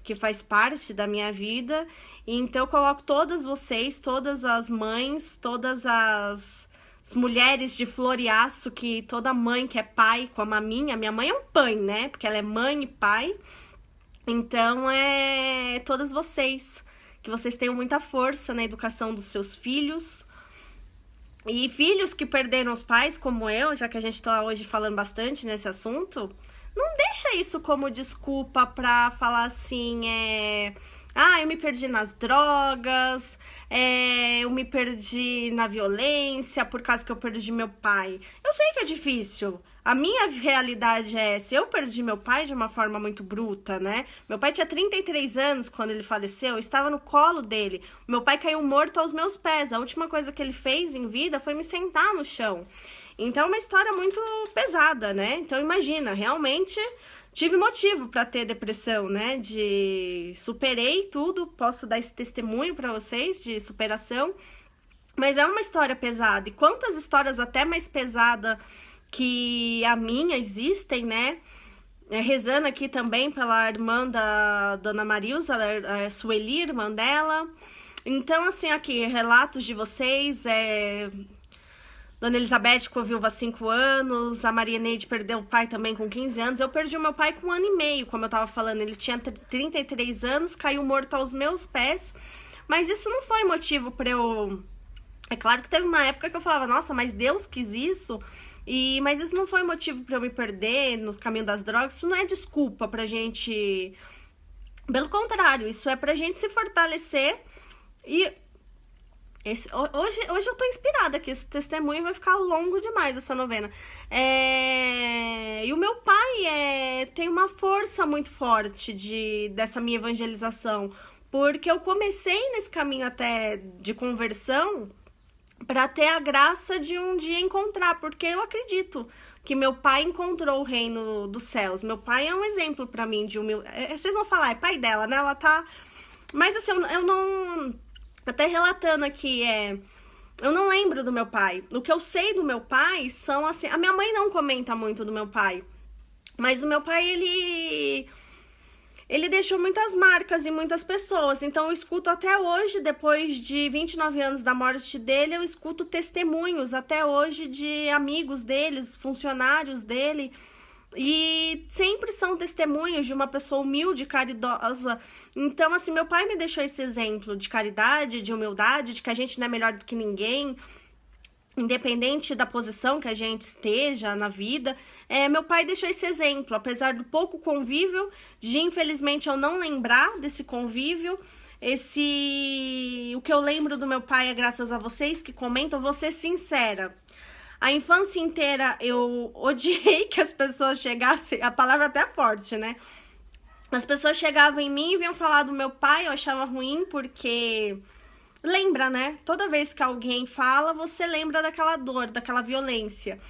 que faz parte da minha vida, então eu coloco todas vocês, todas as mães, todas as as mulheres de flor e aço que toda mãe que é pai, como a minha mãe é um pai, né? Porque ela é mãe e pai. Então, todas vocês, que vocês tenham muita força na educação dos seus filhos. E filhos que perderam os pais, como eu, já que a gente tá hoje falando bastante nesse assunto, não deixa isso como desculpa pra falar assim, eu me perdi nas drogas, eu me perdi na violência por causa que eu perdi meu pai. Eu sei que é difícil. A minha realidade é essa. Eu perdi meu pai de uma forma muito bruta, né? Meu pai tinha 33 anos quando ele faleceu, eu estava no colo dele. Meu pai caiu morto aos meus pés. A última coisa que ele fez em vida foi me sentar no chão. Então é uma história muito pesada, né? Então imagina, realmente tive motivo para ter depressão, né? Superei tudo, posso dar esse testemunho para vocês de superação. Mas é uma história pesada. E quantas histórias até mais pesadas que a minha existem, né? Rezando aqui também pela irmã da Dona Marilza, a Sueli, irmã dela. Então, assim, aqui, relatos de vocês, Dona Elizabeth ficou viúva há 5 anos, a Maria Neide perdeu o pai também com 15 anos. Eu perdi o meu pai com 1 ano e meio, como eu tava falando. Ele tinha 33 anos, caiu morto aos meus pés. Mas isso não foi motivo pra eu... É claro que teve uma época que eu falava, nossa, mas Deus quis isso... Mas isso não foi motivo para eu me perder no caminho das drogas. Isso não é desculpa pra gente. Pelo contrário, isso é pra gente se fortalecer. E hoje eu tô inspirada aqui. Esse testemunho vai ficar longo demais, essa novena. E o meu pai tem uma força muito forte dessa minha evangelização. Porque eu comecei nesse caminho até de conversão para ter a graça de um dia encontrar, porque eu acredito que meu pai encontrou o reino dos céus. Meu pai é um exemplo para mim de humildade. Vocês vão falar, é pai dela, né? Ela tá... Mas assim, eu não... Até relatando aqui, eu não lembro do meu pai. O que eu sei do meu pai são assim... A minha mãe não comenta muito do meu pai, mas o meu pai, ele deixou muitas marcas em muitas pessoas. Então eu escuto até hoje, depois de 29 anos da morte dele, eu escuto testemunhos até hoje de amigos deles, funcionários dele. E sempre são testemunhos de uma pessoa humilde, caridosa. Então, assim, meu pai me deixou esse exemplo de caridade, de humildade, de que a gente não é melhor do que ninguém, independente da posição que a gente esteja na vida. Meu pai deixou esse exemplo, apesar do pouco convívio, de infelizmente eu não lembrar desse convívio. O que eu lembro do meu pai é graças a vocês que comentam. Vou ser sincera, a infância inteira eu odiei que as pessoas chegassem, a palavra até é forte, né? As pessoas chegavam em mim e vinham falar do meu pai, eu achava ruim porque... Lembra, né? Toda vez que alguém fala, você lembra daquela dor, daquela violência.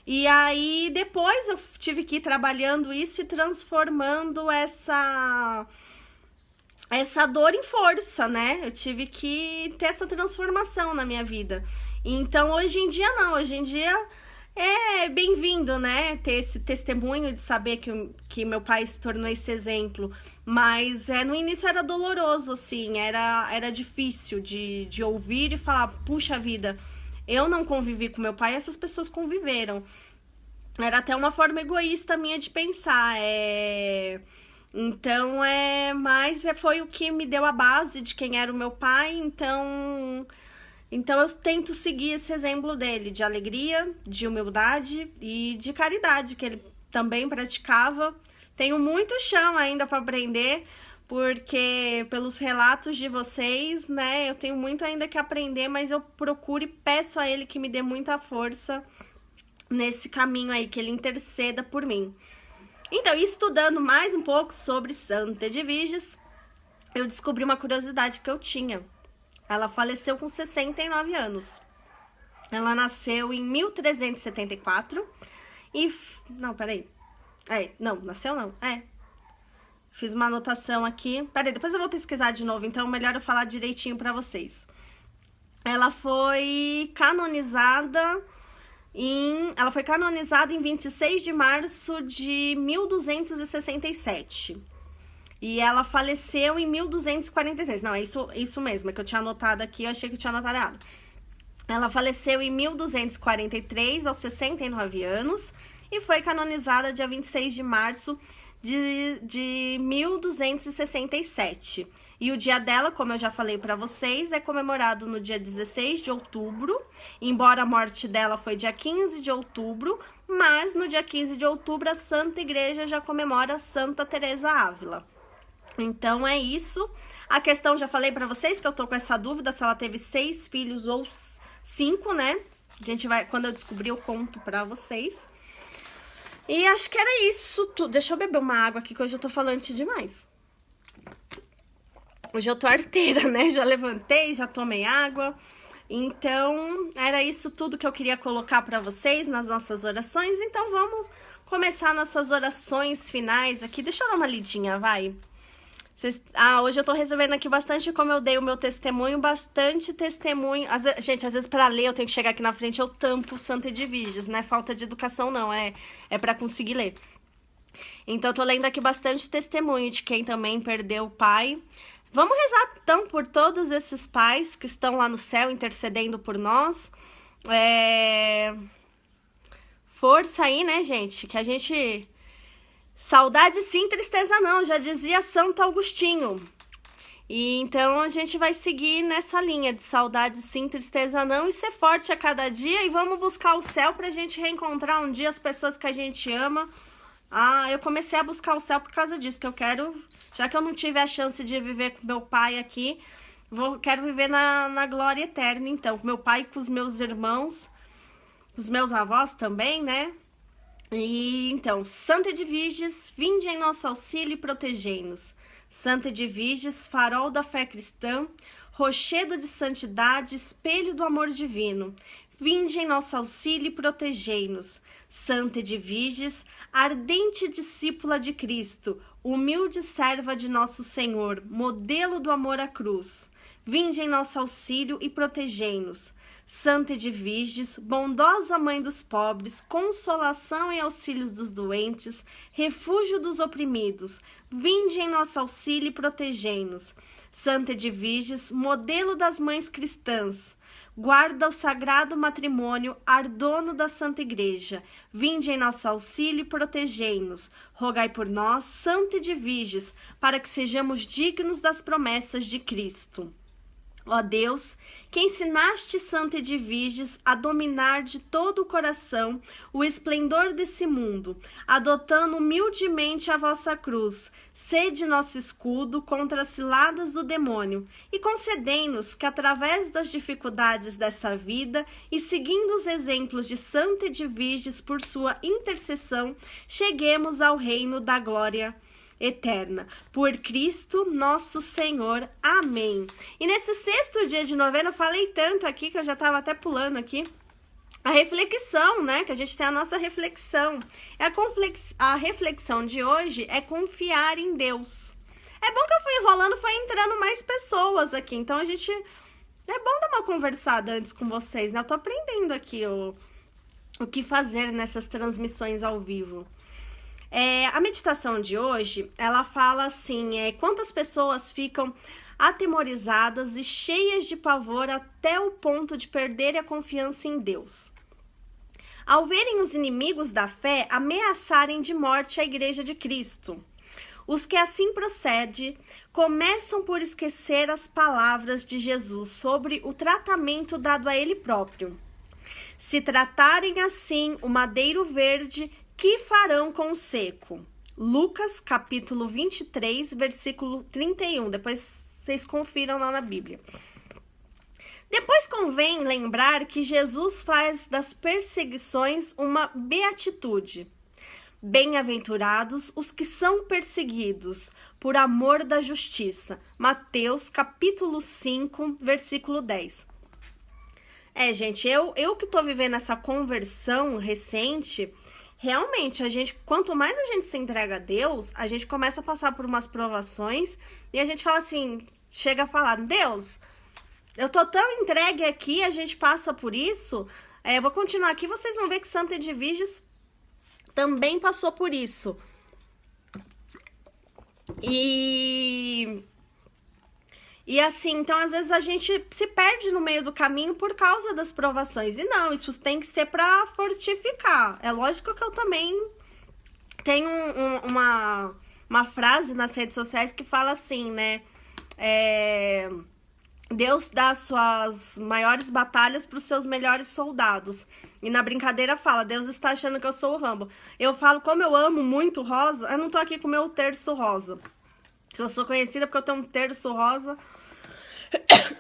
E aí, depois eu tive que ir trabalhando isso e transformando essa dor em força, né? Eu tive que ter essa transformação na minha vida. Então, hoje em dia, não. Hoje em dia, é bem-vindo, né? Ter esse testemunho de saber que meu pai se tornou esse exemplo. Mas no início era doloroso, assim. Era difícil de ouvir e falar, puxa vida, eu não convivi com meu pai, essas pessoas conviveram. Era até uma forma egoísta minha de pensar. Então, mas foi o que me deu a base de quem era o meu pai. Então eu tento seguir esse exemplo dele, de alegria, de humildade e de caridade, que ele também praticava. Tenho muito chão ainda para aprender, porque pelos relatos de vocês, né, eu tenho muito ainda que aprender, mas eu procuro e peço a ele que me dê muita força nesse caminho aí, que ele interceda por mim. Então, estudando mais um pouco sobre Santa Edviges, eu descobri uma curiosidade que eu tinha. Ela faleceu com 69 anos. Ela nasceu em 1374 e... Não, peraí. Não, nasceu não. Fiz uma anotação aqui. Peraí, depois eu vou pesquisar de novo, então melhor eu falar direitinho pra vocês. Ela foi canonizada em 26 de março de 1267. E ela faleceu em 1243. Não, é isso mesmo, é que eu tinha anotado aqui, eu achei que eu tinha anotado errado. Ela faleceu em 1243, aos 69 anos, e foi canonizada dia 26 de março de 1267. E o dia dela, como eu já falei para vocês, é comemorado no dia 16 de outubro, embora a morte dela foi dia 15 de outubro, mas no dia 15 de outubro a Santa Igreja já comemora Santa Teresa Ávila. Então é isso. A questão, já falei para vocês que eu tô com essa dúvida se ela teve 6 filhos ou 5, né? A gente vai, quando eu descobrir, eu conto para vocês. E acho que era isso tudo. Deixa eu beber uma água aqui, que hoje eu tô falante demais. Hoje eu tô arteira, né? Já levantei, já tomei água. Então, era isso tudo que eu queria colocar para vocês nas nossas orações. Então, vamos começar nossas orações finais aqui. Deixa eu dar uma lidinha, vai. Hoje eu tô recebendo aqui bastante, como eu dei o meu testemunho, bastante testemunho. Gente, às vezes pra ler eu tenho que chegar aqui na frente, eu tampo Santa Edviges, não é falta de educação não, é pra conseguir ler. Então eu tô lendo aqui bastante testemunho de quem também perdeu o pai. Vamos rezar então por todos esses pais que estão lá no céu intercedendo por nós. Força aí, né, gente, que a gente... Saudade sim, tristeza não, já dizia Santo Agostinho. E então a gente vai seguir nessa linha de saudade sim, tristeza não, e ser forte a cada dia, e vamos buscar o céu pra gente reencontrar um dia as pessoas que a gente ama. Eu comecei a buscar o céu por causa disso, que eu quero, já que eu não tive a chance de viver com meu pai aqui, quero viver na glória eterna, então, com meu pai e com os meus irmãos, os meus avós também, né? E então, Santa Edviges, vinde em nosso auxílio e protegei-nos. Santa Edviges, farol da fé cristã, rochedo de santidade, espelho do amor divino, vinde em nosso auxílio e protegei-nos. Santa Edviges, ardente discípula de Cristo, humilde serva de nosso Senhor, modelo do amor à cruz, vinde em nosso auxílio e protegei-nos. Santa Edviges, bondosa mãe dos pobres, consolação e auxílio dos doentes, refúgio dos oprimidos, vinde em nosso auxílio e protegei-nos. Santa Edviges, modelo das mães cristãs, guarda o sagrado matrimônio, ardono da Santa Igreja, vinde em nosso auxílio e protegei-nos. Rogai por nós, Santa Edviges, para que sejamos dignos das promessas de Cristo. Ó Deus, que ensinaste Santa Edviges a dominar de todo o coração o esplendor desse mundo, adotando humildemente a vossa cruz, sede nosso escudo contra as ciladas do demônio, e concedei-nos que, através das dificuldades dessa vida e seguindo os exemplos de Santa Edviges por sua intercessão, cheguemos ao reino da glória eterna. Por Cristo nosso Senhor. Amém. E nesse 6º dia de novena, eu falei tanto aqui que eu já estava até pulando aqui. A reflexão, né? Que a gente tem a nossa reflexão. A reflexão de hoje é confiar em Deus. É bom que eu fui enrolando, foi entrando mais pessoas aqui. Então a gente... É bom dar uma conversada antes com vocês, né? Eu tô aprendendo aqui o que fazer nessas transmissões ao vivo. A meditação de hoje, ela fala assim, quantas pessoas ficam atemorizadas e cheias de pavor até o ponto de perderem a confiança em Deus, ao verem os inimigos da fé ameaçarem de morte a Igreja de Cristo. Os que assim procedem começam por esquecer as palavras de Jesus sobre o tratamento dado a ele próprio. Se tratarem assim o madeiro verde, que farão com o seco? Lucas, capítulo 23, versículo 31. Depois vocês confiram lá na Bíblia. Depois convém lembrar que Jesus faz das perseguições uma beatitude. Bem-aventurados os que são perseguidos por amor da justiça. Mateus, capítulo 5, versículo 10. Gente, eu que tô vivendo essa conversão recente... Realmente, quanto mais a gente se entrega a Deus, a gente começa a passar por umas provações e a gente fala assim, chega a falar, Deus, eu tô tão entregue aqui, a gente passa por isso, eu vou continuar aqui, vocês vão ver que Santa Edviges também passou por isso. E assim, então às vezes a gente se perde no meio do caminho por causa das provações. E não, isso tem que ser para fortificar. É lógico que eu também tenho uma frase nas redes sociais que fala assim, né? Deus dá suas maiores batalhas para os seus melhores soldados. E na brincadeira fala, Deus está achando que eu sou o Rambo. Eu falo, como eu amo muito rosa, eu não tô aqui com o meu terço rosa. Eu sou conhecida porque eu tenho um terço rosa.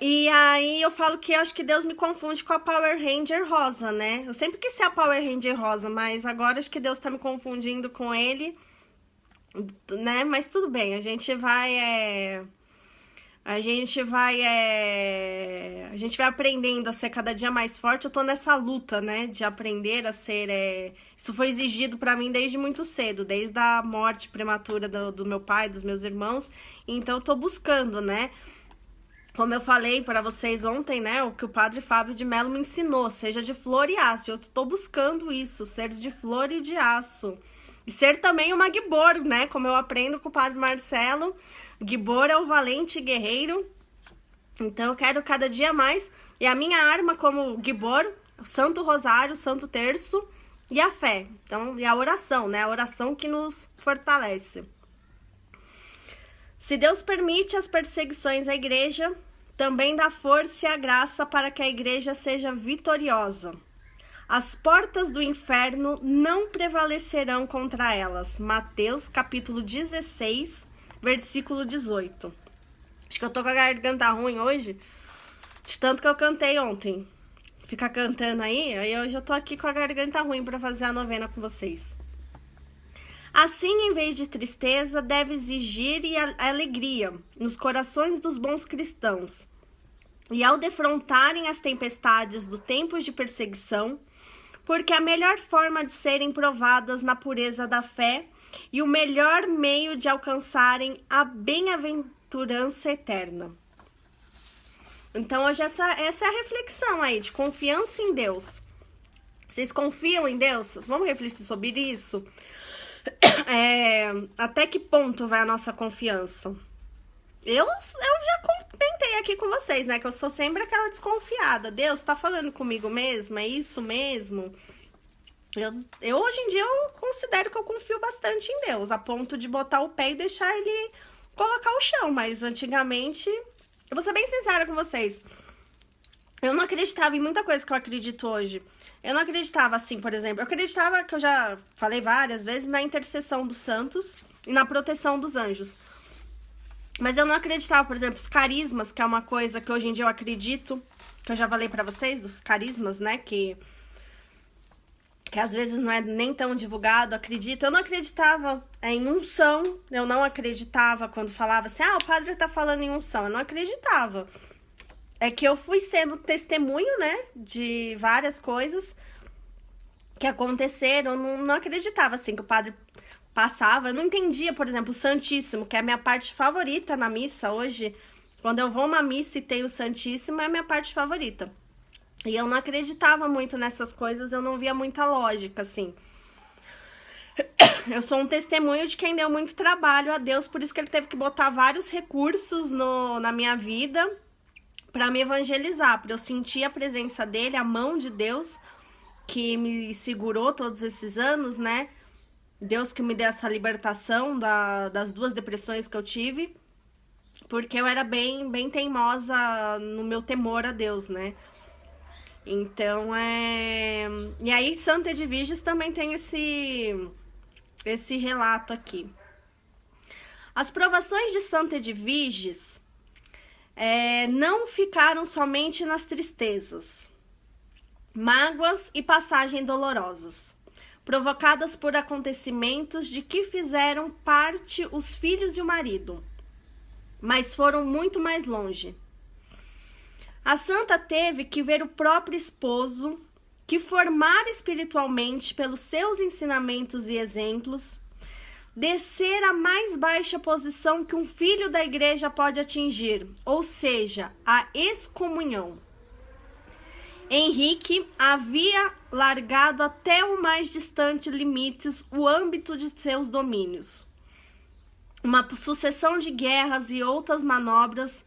E aí eu falo que eu acho que Deus me confunde com a Power Ranger rosa, né? Eu sempre quis ser a Power Ranger rosa, mas agora acho que Deus tá me confundindo com ele, né? Mas tudo bem, a gente vai aprendendo a ser cada dia mais forte. Eu tô nessa luta, né, de aprender a ser... Isso foi exigido pra mim desde muito cedo, desde a morte prematura do meu pai, dos meus irmãos. Então eu tô buscando, né? Como eu falei para vocês ontem, né, o que o padre Fábio de Mello me ensinou, seja de flor e aço. Eu tô buscando isso, ser de flor e de aço. E ser também uma Gibor, né, como eu aprendo com o padre Marcelo. Gibor é o valente guerreiro. Então eu quero cada dia mais. E a minha arma como Gibor, o Santo Rosário, o Santo Terço e a fé. Então, e a oração, né, a oração que nos fortalece. Se Deus permite as perseguições à igreja, também dá força e a graça para que a igreja seja vitoriosa. As portas do inferno não prevalecerão contra elas. Mateus, capítulo 16, versículo 18. Acho que eu tô com a garganta ruim hoje, de tanto que eu cantei ontem. Ficar cantando aí hoje eu tô aqui com a garganta ruim para fazer a novena com vocês. Assim, em vez de tristeza, deve exigir alegria nos corações dos bons cristãos. E ao defrontarem as tempestades do tempo de perseguição, porque a melhor forma de serem provadas na pureza da fé e o melhor meio de alcançarem a bem-aventurança eterna. Então, hoje essa é a reflexão aí, de confiança em Deus. Vocês confiam em Deus? Vamos refletir sobre isso? Até que ponto vai a nossa confiança? Eu já comentei aqui com vocês, né? Que eu sou sempre aquela desconfiada. Deus tá falando comigo mesmo? É isso mesmo? Eu hoje em dia eu considero que eu confio bastante em Deus, a ponto de botar o pé e deixar ele colocar o chão. Mas antigamente, eu vou ser bem sincera com vocês, eu não acreditava em muita coisa que eu acredito hoje. Eu não acreditava assim, por exemplo, eu acreditava, que eu já falei várias vezes, na intercessão dos santos e na proteção dos anjos. Mas eu não acreditava, por exemplo, os carismas, que é uma coisa que hoje em dia eu acredito, que eu já falei pra vocês, dos carismas, né, que às vezes não é nem tão divulgado, acredito. Eu não acreditava em unção, eu não acreditava quando falava assim, o padre tá falando em unção, eu não acreditava. É que eu fui sendo testemunho, né, de várias coisas que aconteceram. Eu não acreditava, assim, que o padre passava. Eu não entendia, por exemplo, o Santíssimo, que é a minha parte favorita na missa hoje. Quando eu vou a uma missa e tem o Santíssimo, é a minha parte favorita. E eu não acreditava muito nessas coisas, eu não via muita lógica, assim. Eu sou um testemunho de quem deu muito trabalho a Deus, por isso que ele teve que botar vários recursos na minha vida para me evangelizar, para eu sentir a presença dele, a mão de Deus que me segurou todos esses anos, né? Deus que me deu essa libertação das 2 depressões que eu tive, porque eu era bem teimosa no meu temor a Deus, né? Então, E aí, Santa Edviges também tem esse relato aqui. As provações de Santa Edviges não ficaram somente nas tristezas, mágoas e passagens dolorosas, provocadas por acontecimentos de que fizeram parte os filhos e o marido, mas foram muito mais longe. A santa teve que ver o próprio esposo, que formara espiritualmente pelos seus ensinamentos e exemplos, descer à mais baixa posição que um filho da igreja pode atingir, ou seja, a excomunhão. Henrique havia largado até o mais distante limites o âmbito de seus domínios. Uma sucessão de guerras e outras manobras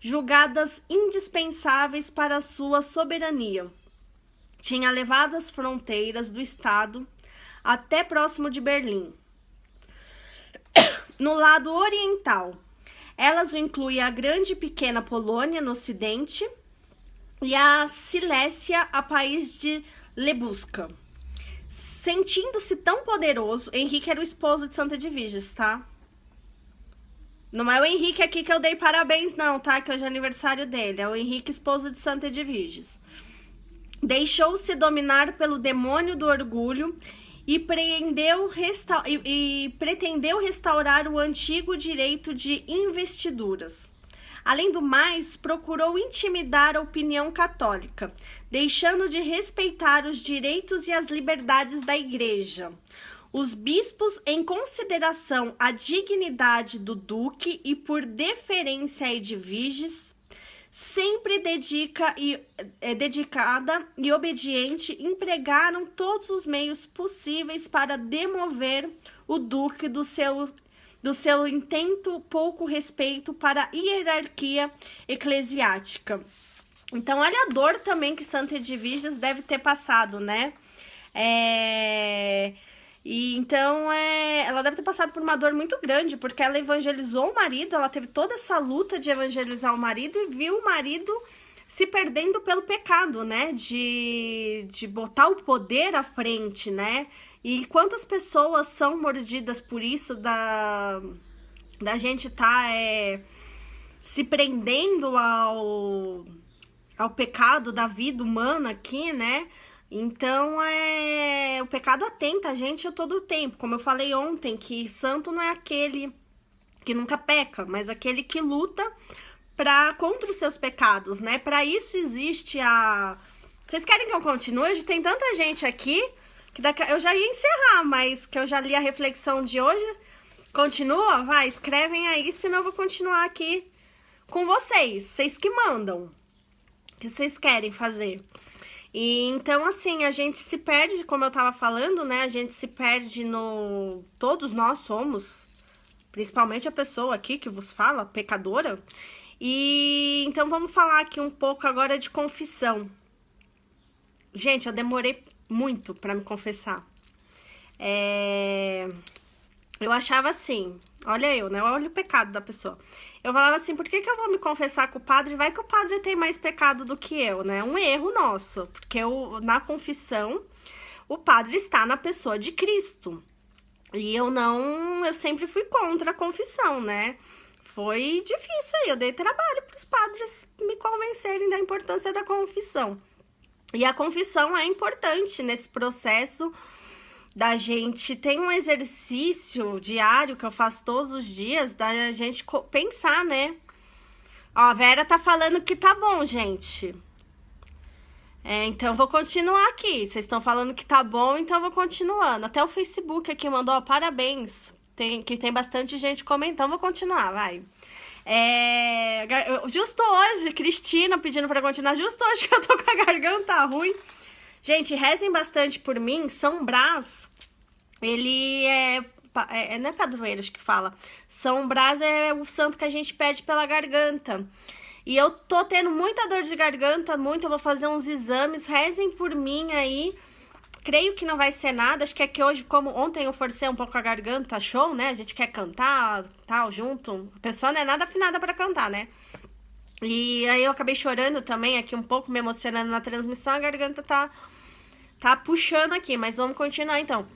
julgadas indispensáveis para a sua soberania. Tinha levado as fronteiras do estado até próximo de Berlim. No lado oriental, elas incluem a grande e pequena Polônia no ocidente e a Silésia, a país de Lebusca. Sentindo-se tão poderoso, Henrique era o esposo de Santa Edviges, tá? Não é o Henrique aqui que eu dei parabéns não, tá? Que hoje é aniversário dele. É o Henrique, esposo de Santa Edviges. Deixou-se dominar pelo demônio do orgulho e pretendeu restaurar o antigo direito de investiduras. Além do mais, procurou intimidar a opinião católica, deixando de respeitar os direitos e as liberdades da Igreja. Os bispos, em consideração à dignidade do duque e por deferência a Edviges, sempre dedicada e obediente, empregaram todos os meios possíveis para demover o duque do seu intento pouco respeito para a hierarquia eclesiástica. Então, olha a dor também que Santa Edviges deve ter passado, né? Então, ela deve ter passado por uma dor muito grande, porque ela evangelizou o marido, ela teve toda essa luta de evangelizar o marido e viu o marido se perdendo pelo pecado, né? De botar o poder à frente, né? E quantas pessoas são mordidas por isso, da gente se prendendo ao pecado da vida humana aqui, né? Então, o pecado atenta a gente a todo tempo. Como eu falei ontem, que santo não é aquele que nunca peca, mas aquele que luta contra os seus pecados, né? Para isso existe Vocês querem que eu continue? Hoje tem tanta gente aqui que eu já ia encerrar, mas que eu já li a reflexão de hoje. Continua? Vai, escrevem aí, senão eu vou continuar aqui com vocês. Vocês que mandam. O que vocês querem fazer? E então, assim, a gente se perde, como eu tava falando, né? A gente se perde Todos nós somos, principalmente a pessoa aqui que vos fala, pecadora. E então vamos falar aqui um pouco agora de confissão. Gente, eu demorei muito pra me confessar. Eu achava assim, olha eu, né? Olha o pecado da pessoa. Eu falava assim, por que eu vou me confessar com o padre? Vai que o padre tem mais pecado do que eu, né? Um erro nosso, porque na confissão, o padre está na pessoa de Cristo. E eu sempre fui contra a confissão, né? Foi difícil aí, eu dei trabalho para os padres me convencerem da importância da confissão. E a confissão é importante nesse processo da gente. Tem um exercício diário que eu faço todos os dias, da gente pensar, né? Ó, a Vera tá falando que tá bom, gente. Então eu vou continuar aqui. Vocês estão falando que tá bom, então eu vou continuando. Até o Facebook aqui mandou, ó, parabéns. Que tem bastante gente comentando. Vou continuar, vai. Justo hoje, Cristina pedindo pra continuar. Justo hoje que eu tô com a garganta ruim. Gente, rezem bastante por mim. São Brás, ele não é padroeiro, acho que fala. São Brás é o santo que a gente pede pela garganta. E eu tô tendo muita dor de garganta, eu vou fazer uns exames. Rezem por mim aí. Creio que não vai ser nada. Acho que é que hoje, como ontem eu forcei um pouco a garganta, show, né? A gente quer cantar, tal, junto. A pessoa não é nada afinada pra cantar, né? E aí eu acabei chorando também aqui um pouco, me emocionando na transmissão. A garganta tá puxando aqui, mas vamos continuar então.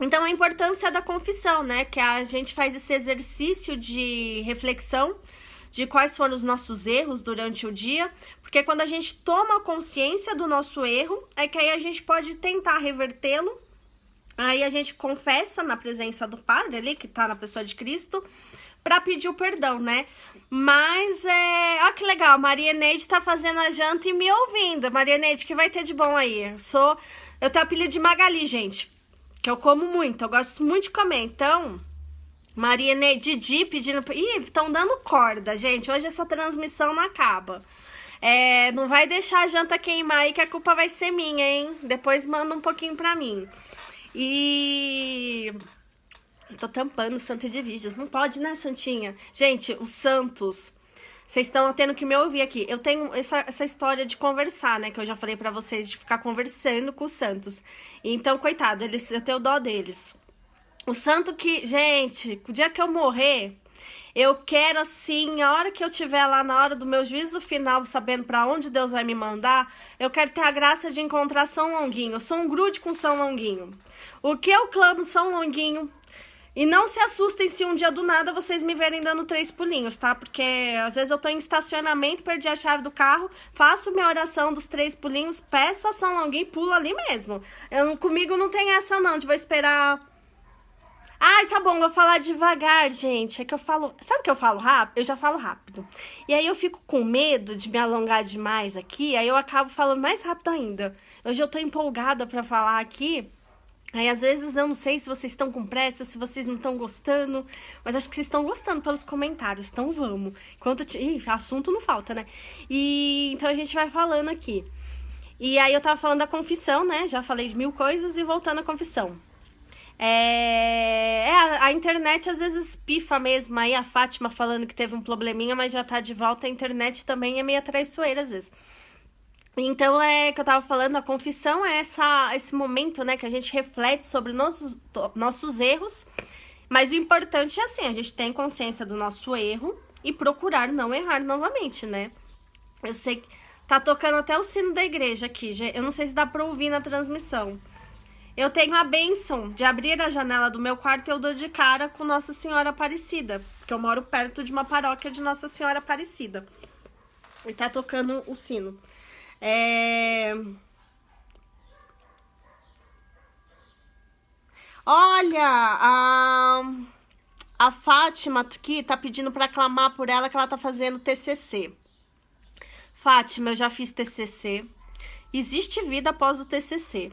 Então, a importância da confissão, né? Que a gente faz esse exercício de reflexão de quais foram os nossos erros durante o dia. Porque quando a gente toma consciência do nosso erro, é que aí a gente pode tentar revertê-lo. Aí a gente confessa na presença do Padre ali, que tá na pessoa de Cristo, pra pedir o perdão, né? Mas, olha que legal, Maria Neide tá fazendo a janta e me ouvindo. Maria Neide, que vai ter de bom aí? Eu tenho apelido de Magali, gente, que eu como muito, eu gosto muito de comer. Então, Maria Neide, Didi pedindo... Ih, estão dando corda, gente, hoje essa transmissão não acaba. Não vai deixar a janta queimar aí, que a culpa vai ser minha, hein? Depois manda um pouquinho pra mim. E... eu tô tampando Santa Edviges. Não pode, né, Santinha? Gente, os santos Vocês estão tendo que me ouvir aqui. Eu tenho essa história de conversar, né? Que eu já falei pra vocês, de ficar conversando com os santos. Então, coitado, eu tenho dó deles. O santo que... Gente, o dia que eu morrer, eu quero, assim, a hora que eu estiver lá, na hora do meu juízo final, sabendo pra onde Deus vai me mandar, eu quero ter a graça de encontrar São Longuinho. Eu sou um grude com São Longuinho. O que eu clamo, São Longuinho... E não se assustem se um dia do nada vocês me verem dando 3 pulinhos, tá? Porque às vezes eu tô em estacionamento, perdi a chave do carro, faço minha oração dos 3 pulinhos, peço a São Longuinho e pulo ali mesmo. Comigo não tem essa não, de vou esperar... Ai, tá bom, vou falar devagar, gente. É que eu falo... Sabe que eu falo rápido? Eu já falo rápido. E aí eu fico com medo de me alongar demais aqui, aí eu acabo falando mais rápido ainda. Hoje eu tô empolgada pra falar aqui... Aí, às vezes, eu não sei se vocês estão com pressa, se vocês não estão gostando, mas acho que vocês estão gostando pelos comentários, então vamos. Assunto não falta, né? E então a gente vai falando aqui. E aí eu tava falando da confissão, né? Já falei de 1000 coisas e voltando à confissão. A internet às vezes pifa mesmo, aí a Fátima falando que teve um probleminha, mas já tá de volta, a internet também é meio traiçoeira às vezes. Então, que eu tava falando, a confissão é esse momento, né, que a gente reflete sobre nossos erros, mas o importante é assim, a gente tem consciência do nosso erro e procurar não errar novamente, né? Eu sei que tá tocando até o sino da igreja aqui, eu não sei se dá pra ouvir na transmissão. Eu tenho a bênção de abrir a janela do meu quarto e eu dou de cara com Nossa Senhora Aparecida, porque eu moro perto de uma paróquia de Nossa Senhora Aparecida. E tá tocando o sino. Olha, a Fátima aqui tá pedindo pra clamar por ela que ela tá fazendo TCC. Fátima, eu já fiz TCC. Existe vida após o TCC.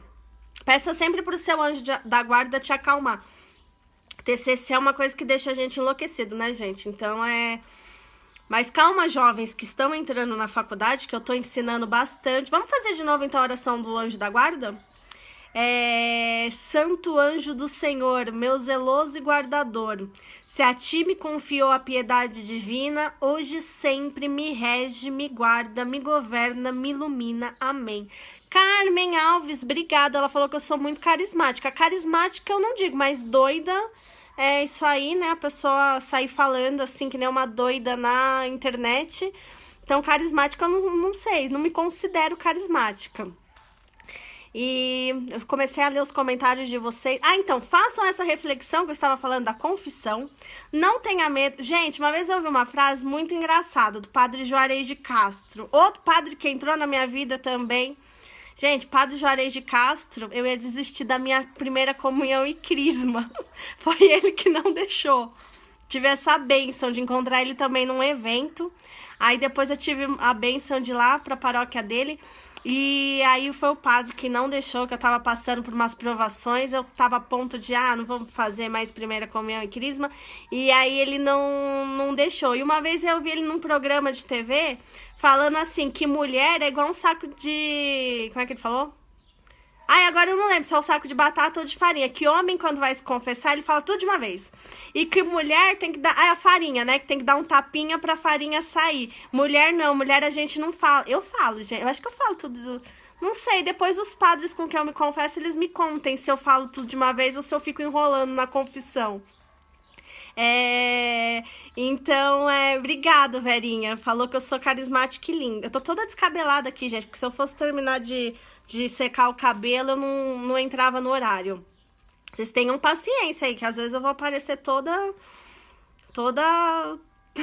Peça sempre pro seu anjo da guarda te acalmar. TCC é uma coisa que deixa a gente enlouquecido, né, gente? Então, Mas calma, jovens que estão entrando na faculdade, que eu tô ensinando bastante. Vamos fazer de novo, então, a oração do anjo da guarda? Santo anjo do Senhor, meu zeloso e guardador, se a ti me confiou a piedade divina, hoje e sempre me rege, me guarda, me governa, me ilumina. Amém. Carmen Alves, obrigada. Ela falou que eu sou muito carismática. Carismática eu não digo, mas doida... É isso aí, né? A pessoa sair falando assim, que nem uma doida na internet. Então, carismática eu não sei, não me considero carismática. E eu comecei a ler os comentários de vocês. Então, façam essa reflexão que eu estava falando da confissão. Não tenha medo. Gente, uma vez eu ouvi uma frase muito engraçada do padre Juarez de Castro. Outro padre que entrou na minha vida também. Gente, Padre Juarez de Castro, eu ia desistir da minha primeira comunhão e crisma. Foi ele que não deixou. Tive essa bênção de encontrar ele também num evento. Aí depois eu tive a bênção de ir lá pra paróquia dele. E aí foi o padre que não deixou, que eu tava passando por umas provações. Eu tava a ponto de, não vamos fazer mais primeira comunhão e crisma. E aí ele não deixou. E uma vez eu vi ele num programa de TV... falando assim, que mulher é igual um saco de... Como é que ele falou? Agora eu não lembro se é um saco de batata ou de farinha. Que homem, quando vai se confessar, ele fala tudo de uma vez. E que mulher tem que dar... a farinha, né? Que tem que dar um tapinha pra farinha sair. Mulher não, mulher a gente não fala. Eu falo, gente. Eu acho que eu falo tudo... Não sei, depois os padres com quem eu me confesso, eles me contem se eu falo tudo de uma vez ou se eu fico enrolando na confissão. Então, obrigado, Verinha. Falou que eu sou carismática e linda. Eu tô toda descabelada aqui, gente, porque se eu fosse terminar de secar o cabelo, eu não entrava no horário. Vocês tenham paciência aí, que às vezes eu vou aparecer toda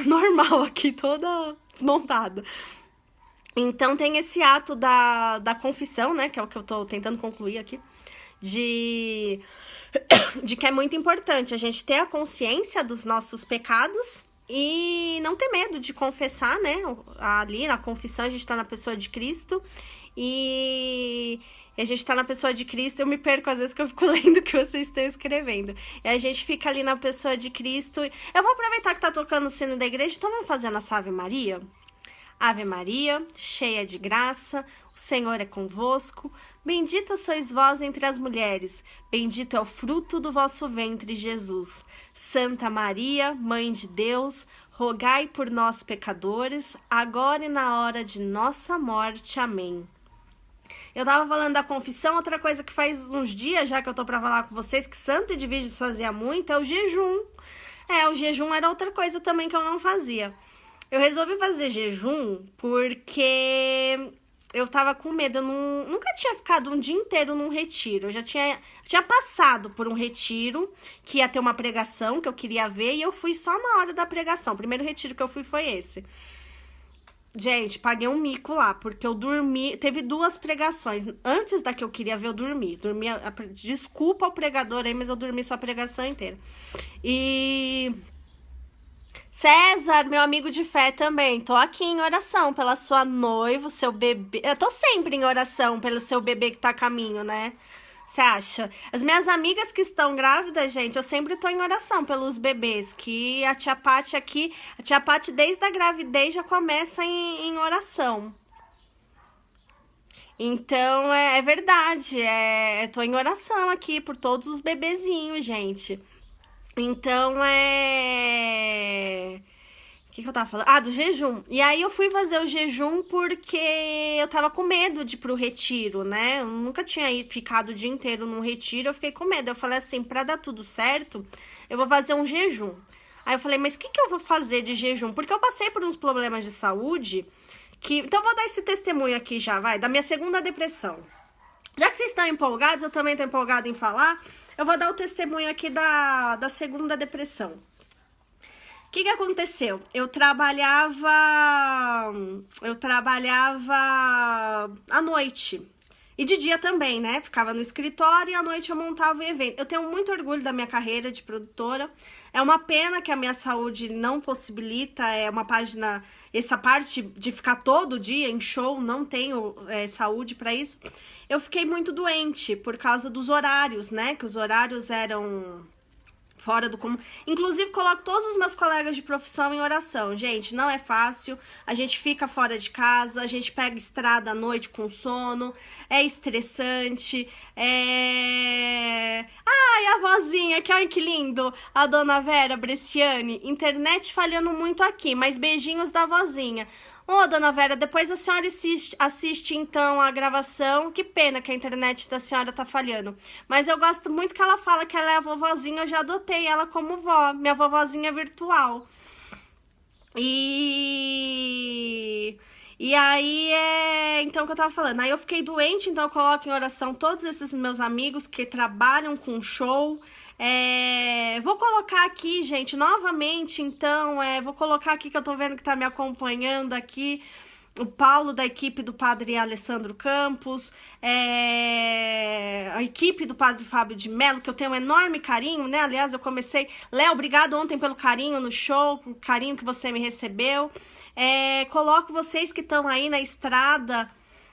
normal aqui, toda desmontada. Então, tem esse ato da confissão, né, que é o que eu tô tentando concluir aqui, de que é muito importante a gente ter a consciência dos nossos pecados e não ter medo de confessar, né? Ali na confissão a gente tá na pessoa de Cristo e a gente tá na pessoa de Cristo. Eu me perco às vezes que eu fico lendo o que vocês estão escrevendo. E a gente fica ali na pessoa de Cristo. Eu vou aproveitar que tá tocando o sino da igreja, então vamos fazer a nossa Ave Maria? Ave Maria, cheia de graça, o Senhor é convosco. Bendita sois vós entre as mulheres, bendito é o fruto do vosso ventre, Jesus. Santa Maria, Mãe de Deus, rogai por nós, pecadores, agora e na hora de nossa morte. Amém. Eu tava falando da confissão, outra coisa que faz uns dias já que eu tô pra falar com vocês, que Santa Edvíges fazia muito, é o jejum. O jejum era outra coisa também que eu não fazia. Eu resolvi fazer jejum porque eu tava com medo, eu nunca tinha ficado um dia inteiro num retiro. Eu já tinha passado por um retiro, que ia ter uma pregação que eu queria ver, e eu fui só na hora da pregação. O primeiro retiro que eu fui foi esse. Gente, paguei um mico lá, porque eu dormi, teve 2 pregações. Antes da que eu queria ver, eu dormi. Desculpa ao pregador aí, mas eu dormi só a pregação inteira. E... César, meu amigo de fé também, tô aqui em oração pela sua noiva, seu bebê. Eu tô sempre em oração pelo seu bebê que tá a caminho, né? Você acha? As minhas amigas que estão grávidas, gente, eu sempre tô em oração pelos bebês, que a tia Paty aqui, a tia Paty desde a gravidez já começa em oração. Então, é verdade, eu tô em oração aqui por todos os bebezinhos, gente. Então, O que eu tava falando? Do jejum. E aí eu fui fazer o jejum porque eu tava com medo de ir pro retiro, né? Eu nunca tinha ficado o dia inteiro num retiro, eu fiquei com medo. Eu falei assim, pra dar tudo certo, eu vou fazer um jejum. Aí eu falei, mas o que eu vou fazer de jejum? Porque eu passei por uns problemas de saúde Então eu vou dar esse testemunho aqui já, da minha segunda depressão. Já que vocês estão empolgados, eu também tô empolgada em falar, eu vou dar o testemunho aqui da segunda depressão. O que aconteceu? Eu trabalhava à noite. E de dia também, né? Ficava no escritório e à noite eu montava o evento. Eu tenho muito orgulho da minha carreira de produtora. É uma pena que a minha saúde não possibilita, essa parte de ficar todo dia em show, não tenho saúde para isso. Eu fiquei muito doente por causa dos horários, né? Que os horários eram fora do comum. Inclusive, coloco todos os meus colegas de profissão em oração. Gente, não é fácil. A gente fica fora de casa, a gente pega estrada à noite com sono. É estressante. Ai, a vozinha, que olha que lindo. A dona Vera Bresciani. Internet falhando muito aqui, mas beijinhos da vozinha. Ô, dona Vera, depois a senhora assiste então a gravação. Que pena que a internet da senhora tá falhando. Mas eu gosto muito que ela fala que ela é a vovozinha, eu já adotei ela como vó, minha vovozinha virtual. E aí, então, o que eu tava falando? Aí eu fiquei doente, então eu coloco em oração todos esses meus amigos que trabalham com show. Vou colocar aqui, gente, novamente, então, vou colocar aqui que eu tô vendo que tá me acompanhando aqui, o Paulo da equipe do Padre Alessandro Campos, a equipe do Padre Fábio de Mello, que eu tenho um enorme carinho, né? Aliás, eu comecei... Léo, obrigado ontem pelo carinho no show, o carinho que você me recebeu. Coloco vocês que estão aí na estrada...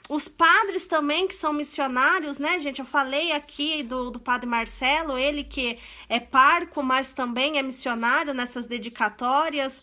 Os padres também, que são missionários, né, gente? Eu falei aqui do padre Marcelo, ele que é parco, mas também é missionário nessas dedicatórias.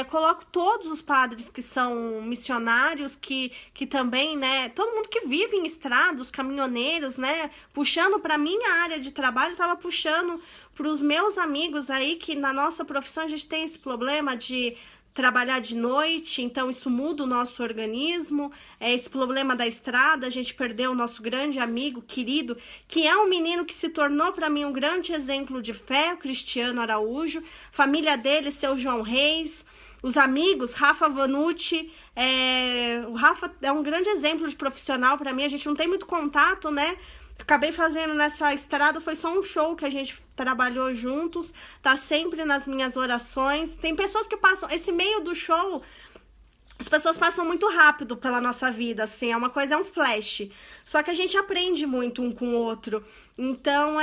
Coloco todos os padres que são missionários, que também, né, todo mundo que vive em estrada, os caminhoneiros, né, puxando para minha área de trabalho, tava puxando para os meus amigos aí, que na nossa profissão a gente tem esse problema de trabalhar de noite, então isso muda o nosso organismo, esse problema da estrada, a gente perdeu o nosso grande amigo, querido, que é um menino que se tornou para mim um grande exemplo de fé, o Cristiano Araújo, família dele, seu João Reis, os amigos, Rafa Vanucci, o Rafa é um grande exemplo de profissional para mim, a gente não tem muito contato, né? Acabei fazendo nessa estrada, foi só um show que a gente trabalhou juntos, tá sempre nas minhas orações. Tem pessoas que passam, esse meio do show, as pessoas passam muito rápido pela nossa vida, assim, é um flash. Só que a gente aprende muito um com o outro. Então,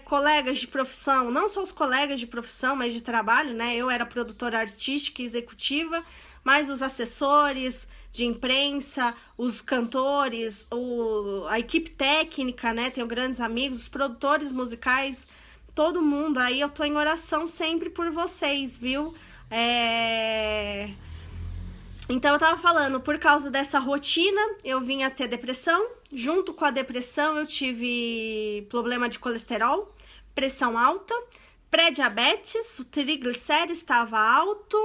colegas de profissão, não só os colegas de profissão, mas de trabalho, né? Eu era produtora artística e executiva, mas os assessores de imprensa, os cantores, a equipe técnica, né? Tenho grandes amigos, os produtores musicais, todo mundo aí, eu tô em oração sempre por vocês, viu? Então eu tava falando, por causa dessa rotina, eu vim a ter depressão. Junto com a depressão, eu tive problema de colesterol, pressão alta, pré-diabetes, o triglicérido estava alto,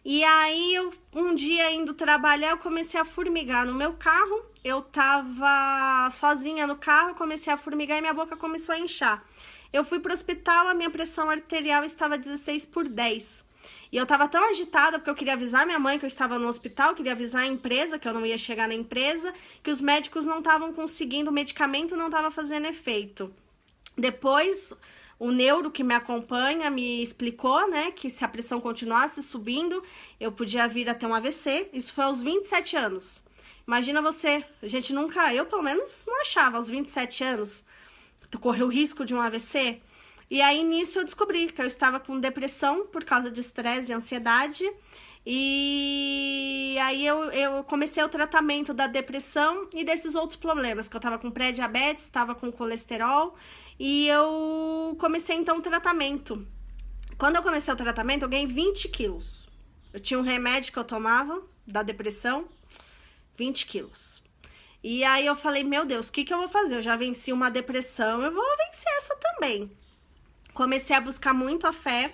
e aí um dia indo trabalhar, eu comecei a formigar no meu carro, eu tava sozinha no carro, comecei a formigar e minha boca começou a inchar. Eu fui pro hospital, a minha pressão arterial estava 16/10. E eu tava tão agitada porque eu queria avisar minha mãe que eu estava no hospital, queria avisar a empresa que eu não ia chegar na empresa, que os médicos não estavam conseguindo, o medicamento não estava fazendo efeito. Depois, o neuro que me acompanha me explicou, né, que se a pressão continuasse subindo, eu podia vir a ter um AVC. Isso foi aos 27 anos. Imagina você, a gente nunca, eu pelo menos não achava aos 27 anos, tu correu o risco de um AVC. E aí, nisso, eu descobri que eu estava com depressão por causa de estresse e ansiedade. E aí, eu comecei o tratamento da depressão e desses outros problemas, que eu estava com pré-diabetes, estava com colesterol. E eu comecei, então, o tratamento. Quando eu comecei o tratamento, eu ganhei 20 quilos. Eu tinha um remédio que eu tomava, da depressão, 20 quilos. E aí, eu falei, meu Deus, o que eu vou fazer? Eu já venci uma depressão, eu vou vencer essa também. Comecei a buscar muito a fé.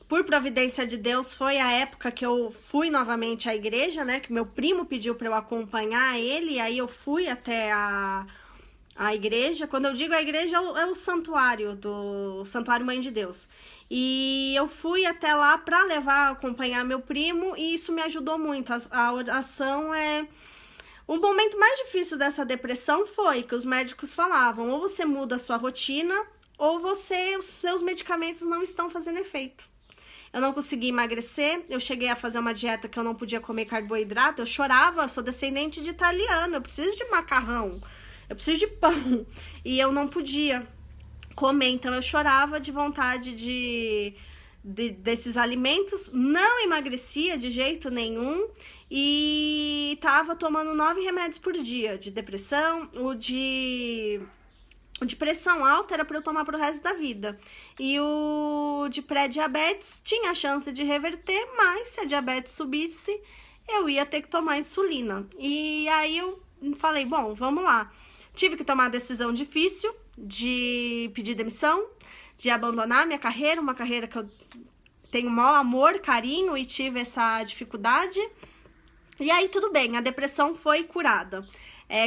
Por providência de Deus, foi a época que eu fui novamente à igreja, né? Que meu primo pediu para eu acompanhar ele, e aí eu fui até a igreja. Quando eu digo a igreja, é o santuário, do Santuário Mãe de Deus. E eu fui até lá para acompanhar meu primo, e isso me ajudou muito. A oração é... O momento mais difícil dessa depressão foi que os médicos falavam, ou você muda a sua rotina, ou os seus medicamentos não estão fazendo efeito. Eu não consegui emagrecer, eu cheguei a fazer uma dieta que eu não podia comer carboidrato, eu chorava, eu sou descendente de italiano, eu preciso de macarrão, eu preciso de pão, e eu não podia comer, então eu chorava de vontade desses alimentos, não emagrecia de jeito nenhum, e tava tomando 9 remédios por dia, de depressão, o de pressão alta era para eu tomar pro resto da vida. E o de pré-diabetes tinha a chance de reverter, mas se a diabetes subisse, eu ia ter que tomar insulina. E aí eu falei, bom, vamos lá. Tive que tomar a decisão difícil de pedir demissão, de abandonar minha carreira, uma carreira que eu tenho maior amor, carinho, e tive essa dificuldade. E aí tudo bem, a depressão foi curada.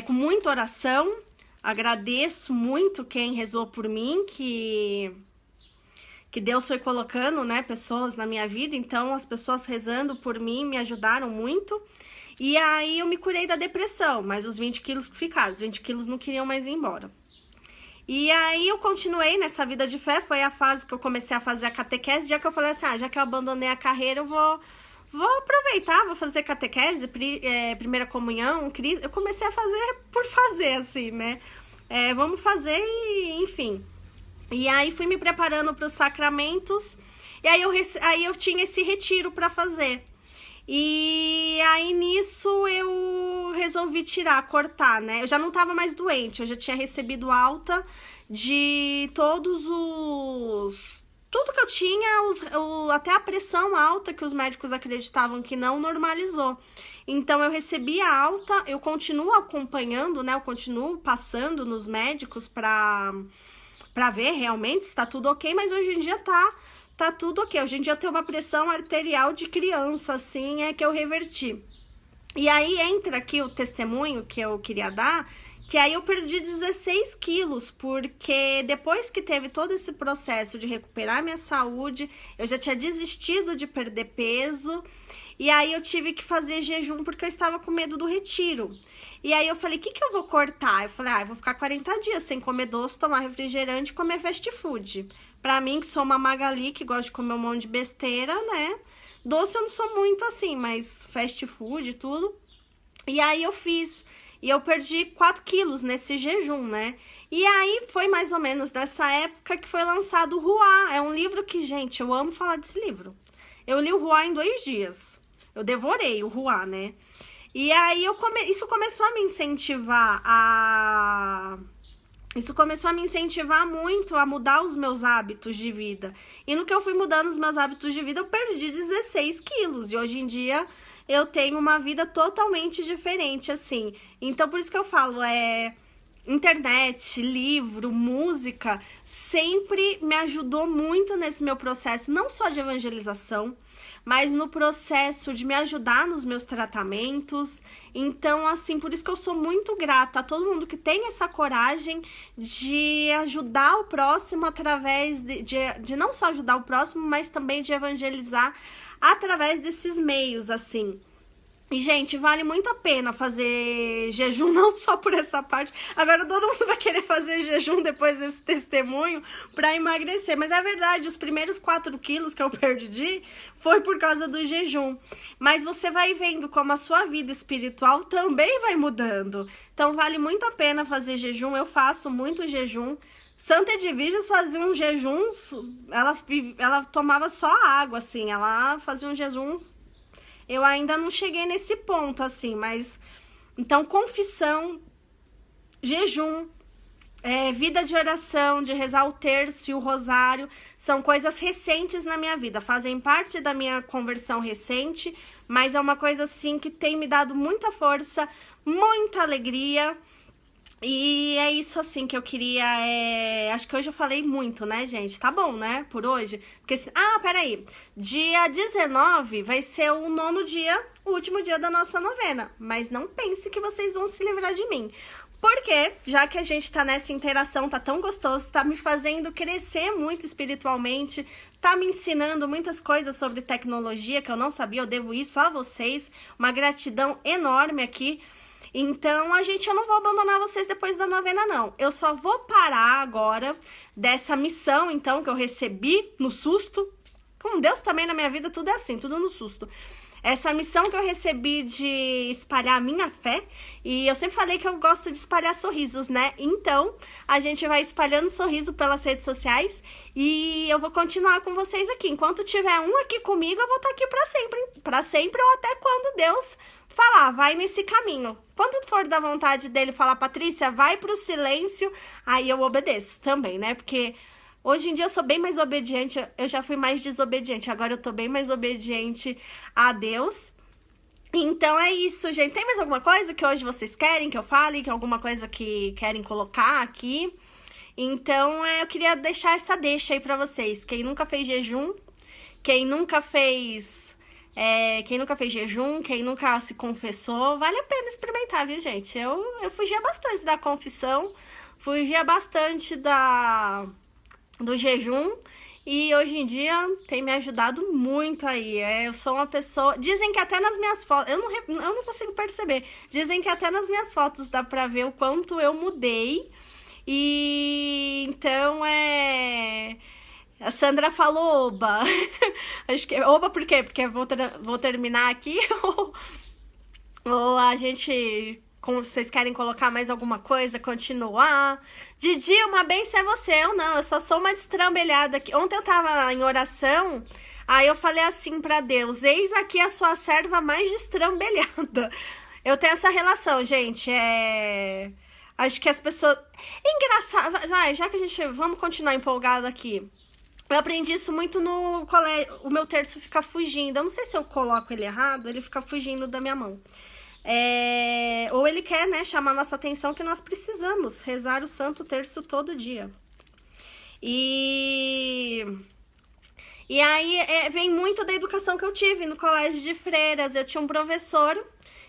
Com muita oração. Agradeço muito quem rezou por mim, que Deus foi colocando, né, pessoas na minha vida. Então, as pessoas rezando por mim me ajudaram muito. E aí, eu me curei da depressão, mas os 20 quilos que ficaram, os 20 quilos não queriam mais ir embora. E aí, eu continuei nessa vida de fé, foi a fase que eu comecei a fazer a catequese, já que eu falei assim, já que eu abandonei a carreira, eu vou aproveitar, vou fazer catequese, primeira comunhão, eu comecei a fazer por fazer, assim, né? Vamos fazer e, enfim. E aí fui me preparando para os sacramentos, e aí eu tinha esse retiro para fazer. E aí nisso eu resolvi cortar, né? Eu já não tava mais doente, eu já tinha recebido alta de tudo que eu tinha, até a pressão alta que os médicos acreditavam que não normalizou. Então, eu recebi a alta, eu continuo acompanhando, né? Eu continuo passando nos médicos pra ver realmente se tá tudo ok, mas hoje em dia tá tudo ok. Hoje em dia eu tenho uma pressão arterial de criança, assim, que eu reverti. E aí entra aqui o testemunho que eu queria dar, que aí eu perdi 16 quilos, porque depois que teve todo esse processo de recuperar minha saúde, eu já tinha desistido de perder peso, e aí eu tive que fazer jejum porque eu estava com medo do retiro. E aí eu falei, o que eu vou cortar? Eu falei, eu vou ficar 40 dias sem comer doce, tomar refrigerante e comer fast food. Pra mim, que sou uma Magali, que gosta de comer um monte de besteira, né? Doce eu não sou muito assim, mas fast food e tudo. E aí eu fiz... E eu perdi 4 quilos nesse jejum, né? E aí, foi mais ou menos nessa época que foi lançado o Ruá. É um livro que, gente, eu amo falar desse livro. Eu li o Ruá em 2 dias. Eu devorei o Ruá, né? E aí, isso começou a me incentivar Isso começou a me incentivar muito a mudar os meus hábitos de vida. E no que eu fui mudando os meus hábitos de vida, eu perdi 16 quilos. E hoje em dia... eu tenho uma vida totalmente diferente, assim. Então, por isso que eu falo, internet, livro, música, sempre me ajudou muito nesse meu processo, não só de evangelização, mas no processo de me ajudar nos meus tratamentos. Então, assim, por isso que eu sou muito grata a todo mundo que tem essa coragem de ajudar o próximo através de não só ajudar o próximo, mas também de evangelizar através desses meios, assim. E, gente, vale muito a pena fazer jejum, não só por essa parte. Agora todo mundo vai querer fazer jejum depois desse testemunho pra emagrecer. Mas é verdade, os primeiros 4 quilos que eu perdi foi por causa do jejum. Mas você vai vendo como a sua vida espiritual também vai mudando. Então vale muito a pena fazer jejum. Eu faço muito jejum. Santa Edviges fazia uns jejuns, ela tomava só água, assim. Ela fazia uns jejuns. Eu ainda não cheguei nesse ponto, assim, mas... Então, confissão, jejum, vida de oração, de rezar o terço e o rosário, são coisas recentes na minha vida, fazem parte da minha conversão recente, mas é uma coisa, assim, que tem me dado muita força, muita alegria. E é isso, assim, que eu queria, acho que hoje eu falei muito, né, gente? Tá bom, né, por hoje? Porque, peraí, dia 19 vai ser o 9º dia, o último dia da nossa novena. Mas não pense que vocês vão se livrar de mim. Porque, já que a gente tá nessa interação, tá tão gostoso, tá me fazendo crescer muito espiritualmente, tá me ensinando muitas coisas sobre tecnologia que eu não sabia, eu devo isso a vocês. Uma gratidão enorme aqui. Então, eu não vou abandonar vocês depois da novena, não. Eu só vou parar agora dessa missão, então, que eu recebi no susto. Com Deus também na minha vida, tudo é assim, tudo no susto. Essa missão que eu recebi de espalhar a minha fé. E eu sempre falei que eu gosto de espalhar sorrisos, né? Então, a gente vai espalhando sorriso pelas redes sociais. E eu vou continuar com vocês aqui. Enquanto tiver um aqui comigo, eu vou estar aqui pra sempre. Pra sempre ou até quando Deus falar, vai nesse caminho. Quando for da vontade dele falar, Patrícia, vai pro silêncio, aí eu obedeço também, né? Porque hoje em dia eu sou bem mais obediente, eu já fui mais desobediente, agora eu tô bem mais obediente a Deus. Então é isso, gente. Tem mais alguma coisa que hoje vocês querem que eu fale? Que alguma coisa que querem colocar aqui? Então eu queria deixar essa deixa aí pra vocês. Quem nunca fez jejum, quem nunca fez jejum, quem nunca se confessou, vale a pena experimentar, viu, gente? Eu fugia bastante da confissão, fugia bastante do jejum, e hoje em dia tem me ajudado muito aí. Eu sou uma pessoa... Dizem que até nas minhas fotos... Eu não consigo perceber. Dizem que até nas minhas fotos dá pra ver o quanto eu mudei. E então a Sandra falou oba. Acho que oba por quê? Porque eu vou terminar aqui. Ou a gente... Como vocês querem colocar mais alguma coisa, continuar. Didi, uma bênção é você. Eu não, eu só sou uma destrambelhada aqui. Ontem eu tava em oração, aí eu falei assim pra Deus, eis aqui a sua serva mais destrambelhada. Eu tenho essa relação, gente, acho que as pessoas... Engraçado, vai, já que a gente... Vamos continuar empolgado aqui. Eu aprendi isso muito no colégio, o meu terço fica fugindo. Eu não sei se eu coloco ele errado, ele fica fugindo da minha mão. Ou ele quer, né, chamar nossa atenção que nós precisamos rezar o Santo Terço todo dia. E aí vem muito da educação que eu tive no colégio de freiras. Eu tinha um professor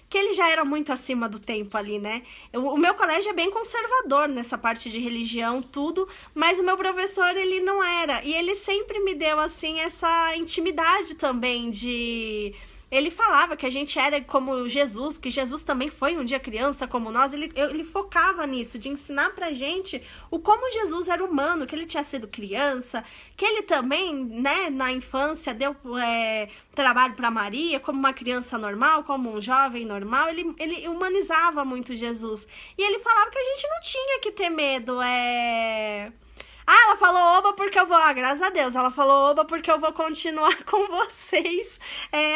que ele já era muito acima do tempo ali, né? O meu colégio é bem conservador nessa parte de religião, tudo, mas o meu professor, ele não era. E ele sempre me deu, assim, essa intimidade também de... Ele falava que a gente era como Jesus, que Jesus também foi um dia criança como nós. Ele focava nisso, de ensinar pra gente o como Jesus era humano, que ele tinha sido criança, que ele também, né, na infância deu trabalho pra Maria, como uma criança normal, como um jovem normal. Ele humanizava muito Jesus. E ele falava que a gente não tinha que ter medo, ela falou oba porque eu vou... graças a Deus, ela falou oba porque eu vou continuar com vocês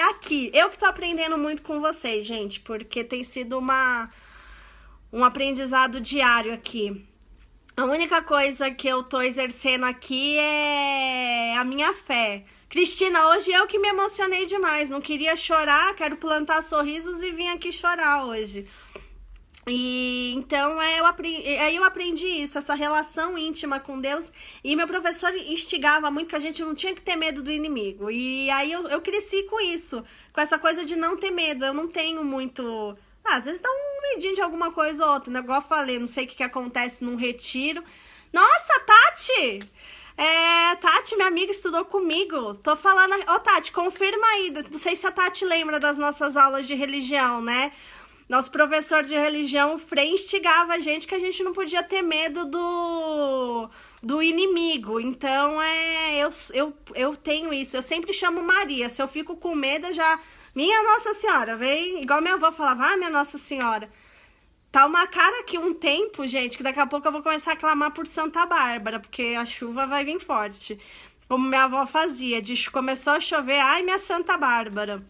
aqui. Eu que tô aprendendo muito com vocês, gente, porque tem sido um aprendizado diário aqui. A única coisa que eu tô exercendo aqui é a minha fé. Cristina, hoje eu que me emocionei demais, não queria chorar, quero plantar sorrisos e vim aqui chorar hoje. E então aí eu aprendi isso, essa relação íntima com Deus. E meu professor instigava muito que a gente não tinha que ter medo do inimigo. E aí eu cresci com isso, com essa coisa de não ter medo. Eu não tenho muito. Às vezes dá um medinho de alguma coisa ou outra, né? Igual eu falei, não sei o que acontece num retiro. Nossa, Tati! Tati, minha amiga, estudou comigo. Tô falando. Ô, Tati, confirma aí. Não sei se a Tati lembra das nossas aulas de religião, né? Nosso professor de religião, o Frei, instigava a gente que a gente não podia ter medo do inimigo. Então, eu tenho isso. Eu sempre chamo Maria. Se eu fico com medo, eu já... Minha Nossa Senhora, vem... Igual minha avó falava, minha Nossa Senhora. Tá uma cara aqui um tempo, gente, que daqui a pouco eu vou começar a clamar por Santa Bárbara, porque a chuva vai vir forte. Como minha avó fazia, começou a chover, ai, minha Santa Bárbara.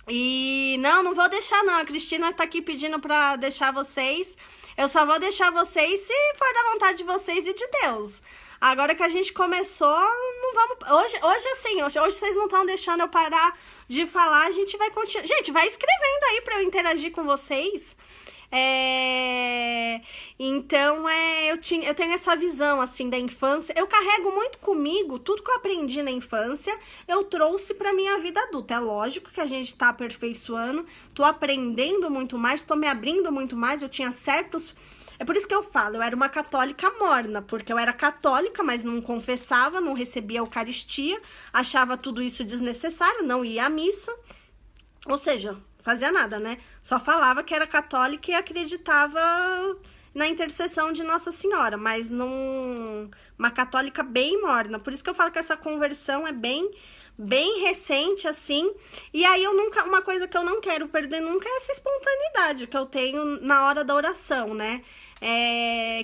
E não vou deixar não, a Cristina tá aqui pedindo pra deixar vocês. Eu só vou deixar vocês se for da vontade de vocês e de Deus. Agora que a gente começou, não vamos... Hoje vocês não estão deixando eu parar de falar, a gente vai continuar. Gente, vai escrevendo aí pra eu interagir com vocês. Então, eu tenho essa visão, assim, da infância. Eu carrego muito comigo, tudo que eu aprendi na infância, eu trouxe pra minha vida adulta. É lógico que a gente tá aperfeiçoando, tô aprendendo muito mais, tô me abrindo muito mais, eu tinha certos... É por isso que eu falo, eu era uma católica morna, porque eu era católica, mas não confessava, não recebia a Eucaristia, achava tudo isso desnecessário, não ia à missa, ou seja... fazia nada, né? Só falava que era católica e acreditava na intercessão de Nossa Senhora, mas uma católica bem morna. Por isso que eu falo que essa conversão é bem recente, assim. E aí uma coisa que eu não quero perder nunca é essa espontaneidade que eu tenho na hora da oração, né?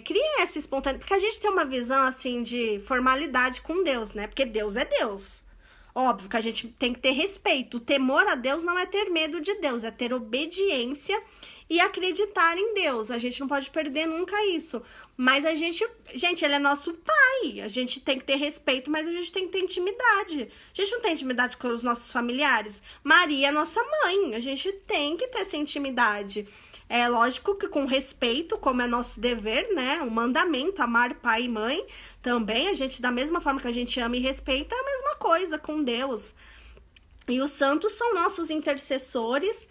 Cria essa espontaneidade, porque a gente tem uma visão, assim, de formalidade com Deus, né? Porque Deus é Deus. Óbvio que a gente tem que ter respeito. O temor a Deus não é ter medo de Deus, é ter obediência e acreditar em Deus. A gente não pode perder nunca isso. Mas gente, ele é nosso pai. A gente tem que ter respeito, mas a gente tem que ter intimidade. A gente não tem intimidade com os nossos familiares. Maria é nossa mãe. A gente tem que ter essa intimidade. É lógico que com respeito, como é nosso dever, né? O mandamento, amar pai e mãe, também a gente, da mesma forma que a gente ama e respeita, é a mesma coisa com Deus. E os santos são nossos intercessores,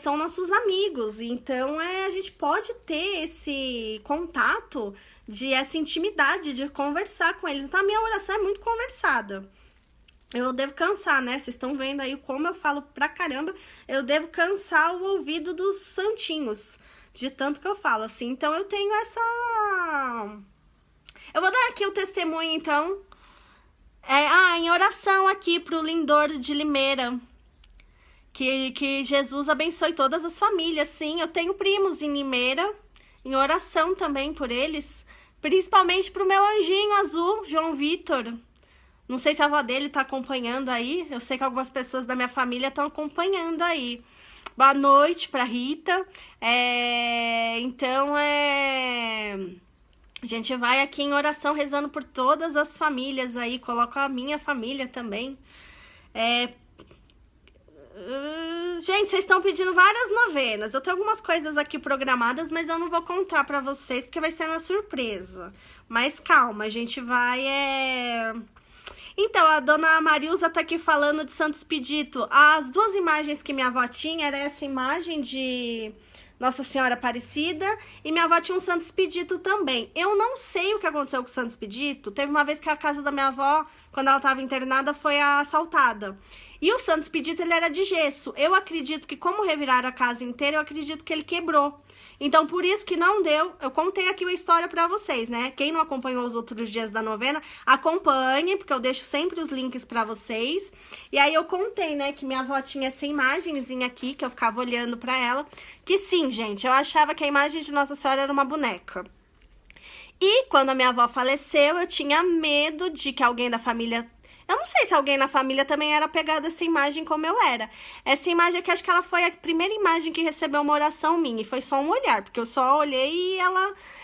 são nossos amigos. Então, a gente pode ter esse contato, essa intimidade de conversar com eles. Então, a minha oração é muito conversada. Eu devo cansar, né? Vocês estão vendo aí como eu falo pra caramba. Eu devo cansar o ouvido dos santinhos, de tanto que eu falo, assim. Então, eu tenho essa... Eu vou dar aqui o testemunho, então. Em oração aqui pro Lindor de Limeira. Que Jesus abençoe todas as famílias, sim. Eu tenho primos em Limeira, em oração também por eles. Principalmente pro meu anjinho azul, João Vitor. Não sei se a avó dele tá acompanhando aí. Eu sei que algumas pessoas da minha família estão acompanhando aí. Boa noite pra Rita. Então, a gente vai aqui em oração rezando por todas as famílias aí. Coloco a minha família também. Gente, vocês estão pedindo várias novenas. Eu tenho algumas coisas aqui programadas, mas eu não vou contar pra vocês, porque vai ser na surpresa. Mas calma, a gente vai... Então, a dona Marilza tá aqui falando de Santo Expedito. As duas imagens que minha avó tinha, era essa imagem de Nossa Senhora Aparecida e minha avó tinha um Santo Expedito também. Eu não sei o que aconteceu com o Santo Expedito. Teve uma vez que a casa da minha avó, quando ela estava internada, foi assaltada. E o Santo Expedito, ele era de gesso. Eu acredito que, como reviraram a casa inteira, eu acredito que ele quebrou. Então, por isso que não deu... Eu contei aqui a história pra vocês, né? Quem não acompanhou os outros dias da novena, acompanhe, porque eu deixo sempre os links pra vocês. E aí, eu contei, né, que minha avó tinha essa imagenzinha aqui, que eu ficava olhando pra ela. Que sim, gente, eu achava que a imagem de Nossa Senhora era uma boneca. E quando a minha avó faleceu, eu tinha medo de que alguém da família... Eu não sei se alguém na família também era pegado essa imagem como eu era. Essa imagem aqui, acho que ela foi a primeira imagem que recebeu uma oração minha. E foi só um olhar, porque eu só olhei e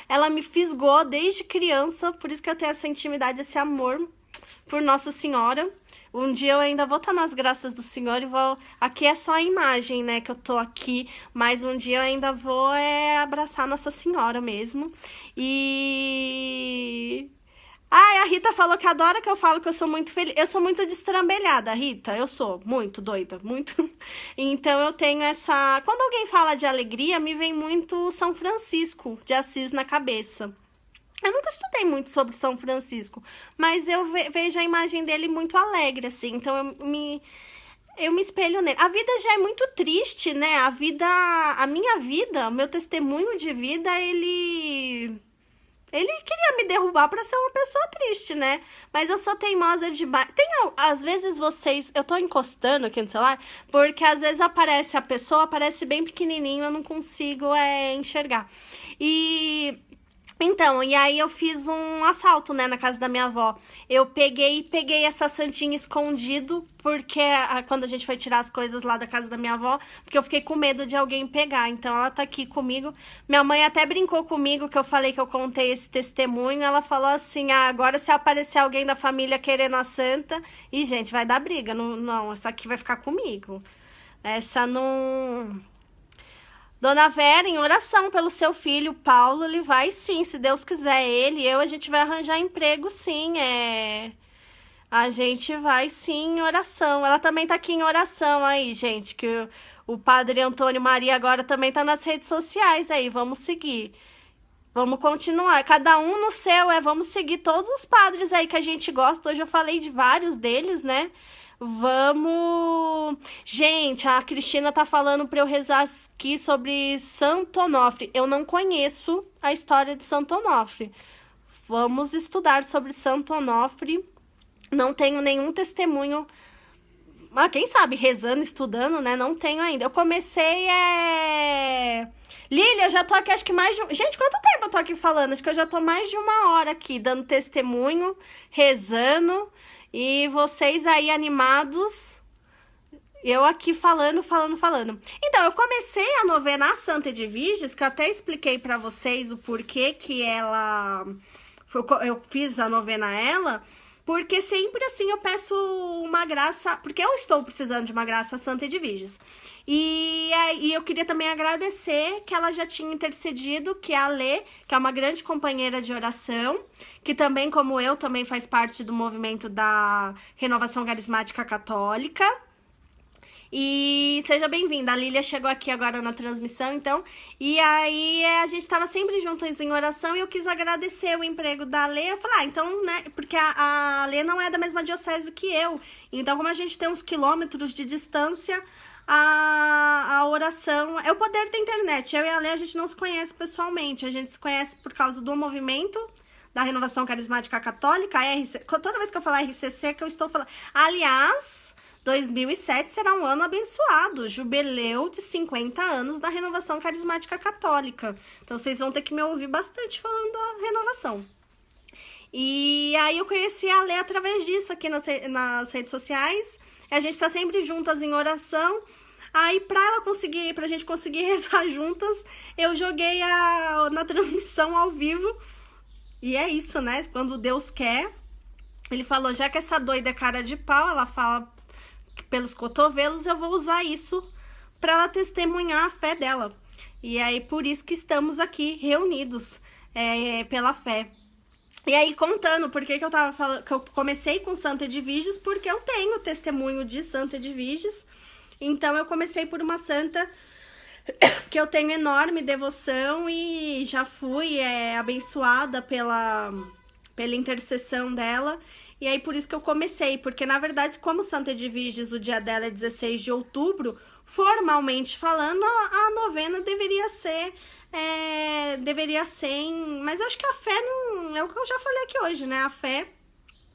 ela me fisgou desde criança. Por isso que eu tenho essa intimidade, esse amor por Nossa Senhora. Um dia eu ainda vou estar nas graças do Senhor e vou... Aqui é só a imagem, né, que eu tô aqui, mas um dia eu ainda vou abraçar Nossa Senhora mesmo. E... Ai, a Rita falou que adora que eu falo que eu sou muito feliz. Eu sou muito destrambelhada, Rita. Eu sou muito doida, muito. Então eu tenho essa... Quando alguém fala de alegria, me vem muito São Francisco de Assis na cabeça. Eu nunca estudei muito sobre São Francisco, mas eu vejo a imagem dele muito alegre, assim. Então eu me espelho nele. A vida já é muito triste, né? A minha vida, o meu testemunho de vida, ele queria me derrubar pra ser uma pessoa triste, né? Mas eu sou teimosa demais. Às vezes vocês... Eu tô encostando aqui no celular, porque às vezes aparece a pessoa, aparece bem pequenininho, eu não consigo enxergar. Então, e aí eu fiz um assalto, né, na casa da minha avó. Eu peguei essa santinha escondido, porque quando a gente foi tirar as coisas lá da casa da minha avó, porque eu fiquei com medo de alguém pegar. Então, ela tá aqui comigo. Minha mãe até brincou comigo, que eu falei que eu contei esse testemunho. Ela falou assim, agora se aparecer alguém da família querendo a santa... E, gente, vai dar briga. Não, essa aqui vai ficar comigo. Essa não... Dona Vera, em oração pelo seu filho, Paulo, ele vai sim, se Deus quiser, a gente vai arranjar emprego sim, a gente vai sim em oração. Ela também tá aqui em oração aí, gente, que o padre Antônio Maria agora também tá nas redes sociais aí, vamos seguir. Vamos continuar, cada um no seu, vamos seguir todos os padres aí que a gente gosta. Hoje eu falei de vários deles, né? Vamos... Gente, a Cristina tá falando pra eu rezar aqui sobre Santo Onofre. Eu não conheço a história de Santo Onofre. Vamos estudar sobre Santo Onofre. Não tenho nenhum testemunho. Mas quem sabe, rezando, estudando, né? Não tenho ainda. Eu comecei, Lília, eu já tô aqui, acho que mais de... Gente, quanto tempo eu tô aqui falando? Acho que eu já tô mais de 1 hora aqui, dando testemunho, rezando... E vocês aí animados, eu aqui falando. Então, eu comecei a novena Santa Edviges, que eu até expliquei pra vocês o porquê que eu fiz a novena a ela, porque sempre assim eu peço uma graça, porque eu estou precisando de uma graça a Santa Edviges. E eu queria também agradecer que ela já tinha intercedido, que é a Lê, que é uma grande companheira de oração, que também, como eu, também faz parte do movimento da Renovação Carismática Católica. E seja bem-vinda, a Lília chegou aqui agora na transmissão, então, e aí a gente tava sempre juntos em oração e eu quis agradecer o emprego da Lê. Eu falei, então, né, porque a Lê não é da mesma diocese que eu, então como a gente tem uns quilômetros de distância, a oração é o poder da internet. Eu e a Lê, a gente não se conhece pessoalmente, a gente se conhece por causa do movimento da Renovação Carismática Católica, toda vez que eu falar RCC, que eu estou falando... Aliás, 2007 será um ano abençoado, jubileu de 50 anos da Renovação Carismática Católica. Então, vocês vão ter que me ouvir bastante falando da renovação. E aí, eu conheci a Lê através disso aqui nas redes sociais. A gente tá sempre juntas em oração. Aí, pra gente conseguir rezar juntas, eu joguei na transmissão ao vivo. E é isso, né? Quando Deus quer, ele falou, já que essa doida é cara de pau, ela fala pelos cotovelos, eu vou usar isso para ela testemunhar a fé dela. E aí, por isso que estamos aqui reunidos pela fé. E aí, contando por que eu tava falando, que eu comecei com Santa Edviges, porque eu tenho testemunho de Santa Edviges. Então, eu comecei por uma santa que eu tenho enorme devoção e já fui abençoada pela intercessão dela. E aí, por isso que eu comecei, porque, na verdade, como Santa Edviges, o dia dela é 16 de outubro, formalmente falando, a novena deveria ser mas eu acho que a fé não... É o que eu já falei aqui hoje, né? A fé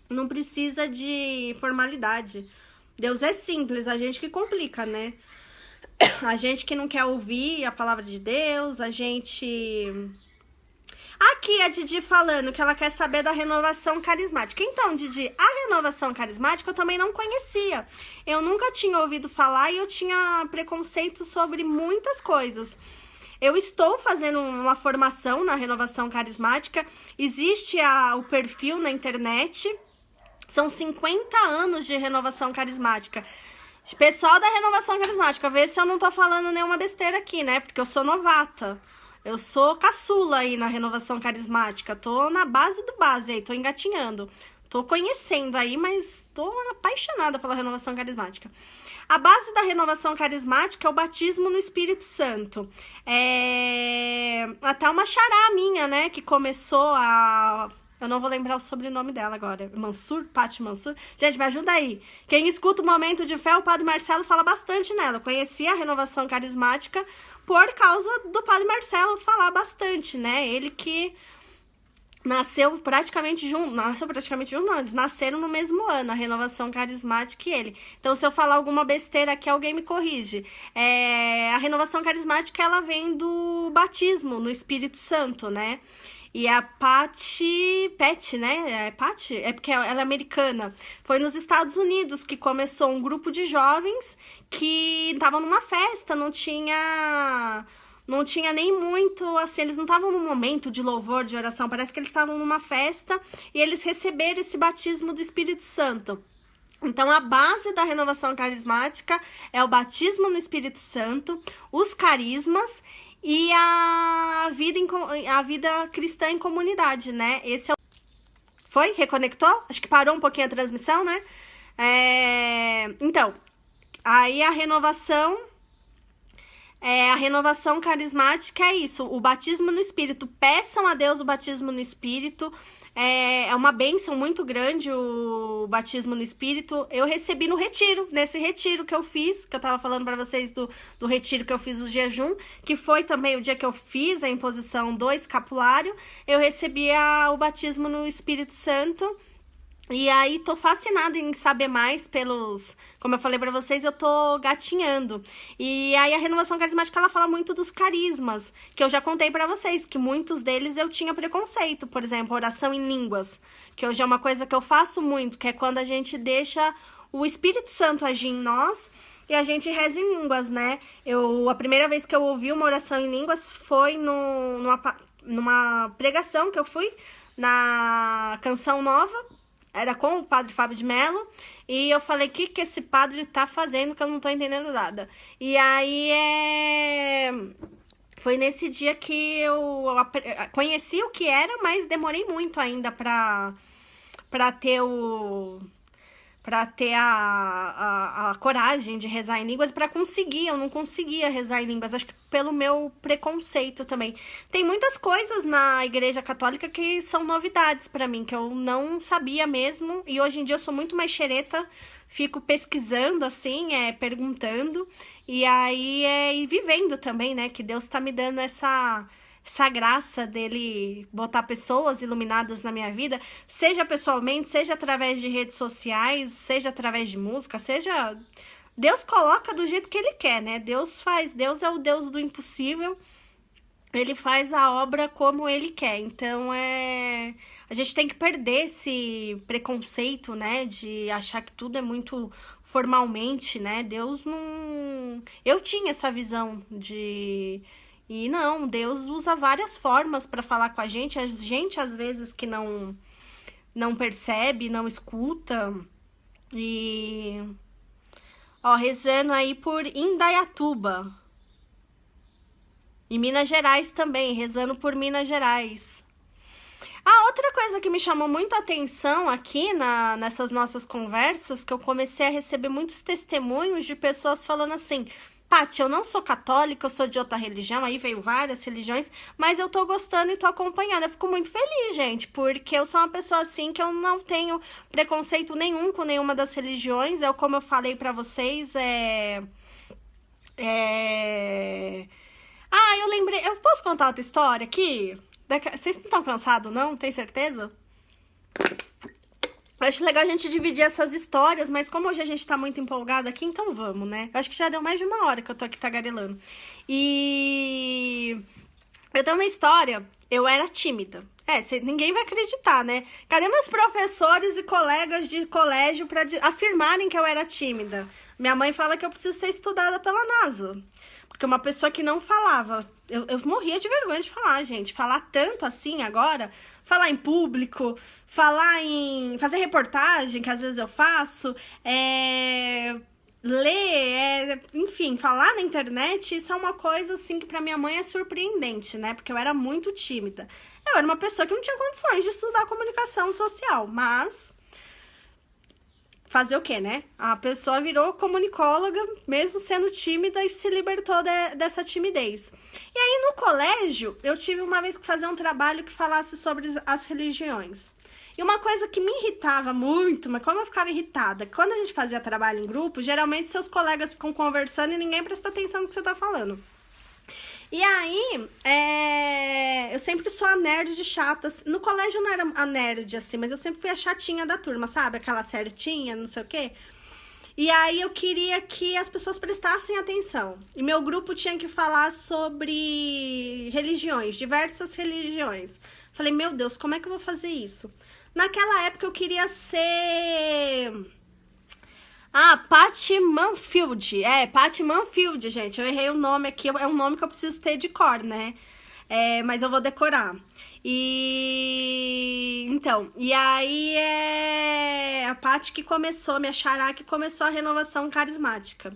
não precisa de formalidade. Deus é simples, a gente que complica, né? A gente que não quer ouvir a palavra de Deus, a gente... Aqui a Didi falando que ela quer saber da renovação carismática. Então, Didi, a renovação carismática eu também não conhecia. Eu nunca tinha ouvido falar e eu tinha preconceito sobre muitas coisas. Eu estou fazendo uma formação na renovação carismática. Existe o perfil na internet. São 50 anos de renovação carismática. Pessoal da renovação carismática, vê se eu não tô falando nenhuma besteira aqui, né? Porque eu sou novata. Eu sou caçula aí na renovação carismática. Tô na base do base aí, tô engatinhando. Tô conhecendo aí, mas tô apaixonada pela renovação carismática. A base da renovação carismática é o batismo no Espírito Santo. Até uma xará minha, né, que começou a... Eu não vou lembrar o sobrenome dela agora. Mansur? Paty Mansur? Gente, me ajuda aí. Quem escuta o Momento de Fé, o Padre Marcelo fala bastante nela. Eu conheci a renovação carismática por causa do Padre Marcelo falar bastante, né? Ele que nasceu praticamente junto, não, eles nasceram no mesmo ano, a renovação carismática e ele. Então, se eu falar alguma besteira aqui, alguém me corrige. A renovação carismática, ela vem do batismo no Espírito Santo, né? E a Paty, né? Paty? É porque ela é americana. Foi nos Estados Unidos que começou um grupo de jovens que estavam numa festa, não tinha nem muito, assim, eles não estavam num momento de louvor, de oração, parece que eles estavam numa festa e eles receberam esse batismo do Espírito Santo. Então, a base da renovação carismática é o batismo no Espírito Santo, os carismas e a vida cristã em comunidade, né? Esse é o... Foi? Reconectou? Acho que parou um pouquinho a transmissão, né? Então, aí a renovação carismática é isso, o batismo no Espírito. Peçam a Deus o batismo no Espírito. É uma bênção muito grande o batismo no Espírito. Eu recebi no retiro, nesse retiro que eu fiz, que eu tava falando para vocês do retiro que eu fiz, o jejum, que foi também o dia que eu fiz a imposição do escapulário. Eu recebi o batismo no Espírito Santo. E aí, tô fascinada em saber mais pelos... Como eu falei pra vocês, eu tô gatinhando. E aí, a renovação carismática, ela fala muito dos carismas, que eu já contei pra vocês, que muitos deles eu tinha preconceito. Por exemplo, oração em línguas, que hoje é uma coisa que eu faço muito, que é quando a gente deixa o Espírito Santo agir em nós e a gente reza em línguas, né? A primeira vez que eu ouvi uma oração em línguas foi numa pregação que eu fui, na Canção Nova. Era com o padre Fábio de Mello, e eu falei, o que esse padre tá fazendo que eu não tô entendendo nada? E aí, foi nesse dia que eu conheci o que era, mas demorei muito ainda pra ter a coragem de rezar em línguas, para conseguir. Eu não conseguia rezar em línguas, acho que pelo meu preconceito também. Tem muitas coisas na Igreja Católica que são novidades para mim, que eu não sabia mesmo, e hoje em dia eu sou muito mais xereta, fico pesquisando assim, perguntando, e aí e vivendo também, né, que Deus tá me dando essa graça dele botar pessoas iluminadas na minha vida, seja pessoalmente, seja através de redes sociais, seja através de música, seja... Deus coloca do jeito que ele quer, né? Deus é o Deus do impossível, ele faz a obra como ele quer. Então, a gente tem que perder esse preconceito, né, de achar que tudo é muito formalmente, né? Deus não... Eu tinha essa visão de... E não, Deus usa várias formas para falar com a gente às vezes que não percebe, não escuta. E... Ó, rezando aí por Indaiatuba. E Minas Gerais também, rezando por Minas Gerais. Outra coisa que me chamou muito a atenção aqui nessas nossas conversas, que eu comecei a receber muitos testemunhos de pessoas falando assim... Paty, eu não sou católica, eu sou de outra religião, aí veio várias religiões, mas eu tô gostando e tô acompanhando. Eu fico muito feliz, gente, porque eu sou uma pessoa assim que eu não tenho preconceito nenhum com nenhuma das religiões. Como eu falei pra vocês, eu lembrei, eu posso contar outra história aqui? Vocês não estão cansados, não? Tem certeza? Eu acho legal a gente dividir essas histórias, mas como hoje a gente tá muito empolgado aqui, então vamos, né? Eu acho que já deu mais de 1 hora que eu tô aqui tagarelando. E eu tenho uma história, eu era tímida. Ninguém vai acreditar, né? Cadê meus professores e colegas de colégio pra afirmarem que eu era tímida? Minha mãe fala que eu preciso ser estudada pela NASA. Porque uma pessoa que não falava, eu morria de vergonha de falar, gente. Falar tanto assim agora, falar em público, falar em fazer reportagem, que às vezes eu faço, ler, enfim, falar na internet, isso é uma coisa assim que pra minha mãe é surpreendente, né? Porque eu era muito tímida. Eu era uma pessoa que não tinha condições de estudar comunicação social, mas fazer o quê, né? A pessoa virou comunicóloga, mesmo sendo tímida, e se libertou dessa timidez. E aí, no colégio, eu tive uma vez que fazer um trabalho que falasse sobre as religiões. E uma coisa que me irritava muito, mas como eu ficava irritada, quando a gente fazia trabalho em grupo, geralmente seus colegas ficam conversando e ninguém presta atenção no que você tá falando. E aí, eu sempre sou a nerd de chata. No colégio eu não era a nerd, assim, mas eu sempre fui a chatinha da turma, sabe? Aquela certinha, não sei o quê. E aí eu queria que as pessoas prestassem atenção. E meu grupo tinha que falar sobre religiões, diversas religiões. Falei, meu Deus, como é que eu vou fazer isso? Naquela época eu queria ser... Patty Manfield. Patty Manfield, gente. Eu errei o nome aqui. É um nome que eu preciso ter de cor, né? Mas eu vou decorar. Então, e aí a Patty que começou, minha xará que começou a renovação carismática.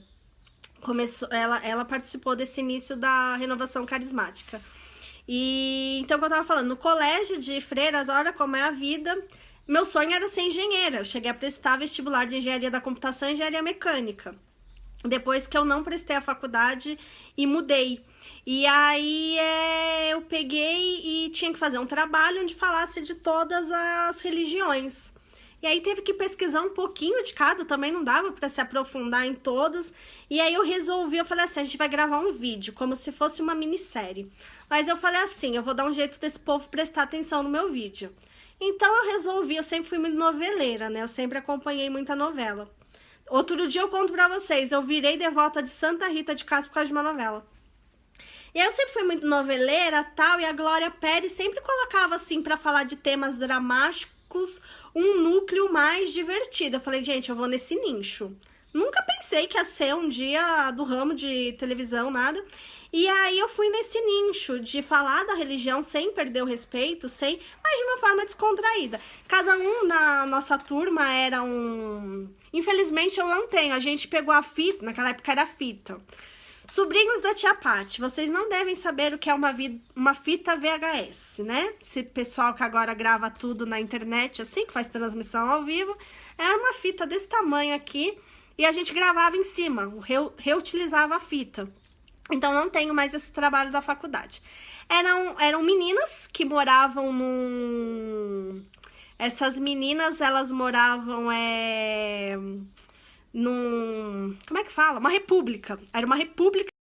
Ela participou desse início da renovação carismática. E então, como eu tava falando, no colégio de freiras, olha como é a vida. Meu sonho era ser engenheira. Eu cheguei a prestar vestibular de engenharia da computação e engenharia mecânica. Depois que eu não prestei a faculdade e mudei. E aí eu peguei e tinha que fazer um trabalho onde falasse de todas as religiões. E aí teve que pesquisar um pouquinho de cada, também não dava para se aprofundar em todas. E aí eu falei assim, a gente vai gravar um vídeo, como se fosse uma minissérie. Mas eu falei assim, eu vou dar um jeito desse povo prestar atenção no meu vídeo. Então eu sempre fui muito noveleira, né? Eu sempre acompanhei muita novela. Outro dia eu conto pra vocês, eu virei devota de Santa Rita de Castro por causa de uma novela. E aí eu sempre fui muito noveleira, tal, e a Glória Pérez sempre colocava assim pra falar de temas dramáticos, um núcleo mais divertido. Eu falei, gente, eu vou nesse nicho. Nunca pensei que ia ser um dia do ramo de televisão, nada. E aí eu fui nesse nicho de falar da religião sem perder o respeito, mas de uma forma descontraída. Cada um na nossa turma era um... Infelizmente eu não tenho, a gente pegou a fita, naquela época era fita. Sobrinhos da tia Paty, vocês não devem saber o que é uma fita VHS, né? Esse pessoal que agora grava tudo na internet, assim, que faz transmissão ao vivo, era uma fita desse tamanho aqui e a gente gravava em cima, reutilizava a fita. Então, não tenho mais esse trabalho da faculdade. Eram meninas que moravam num... Essas meninas, elas moravam num... Como é que fala? Uma república. Era uma república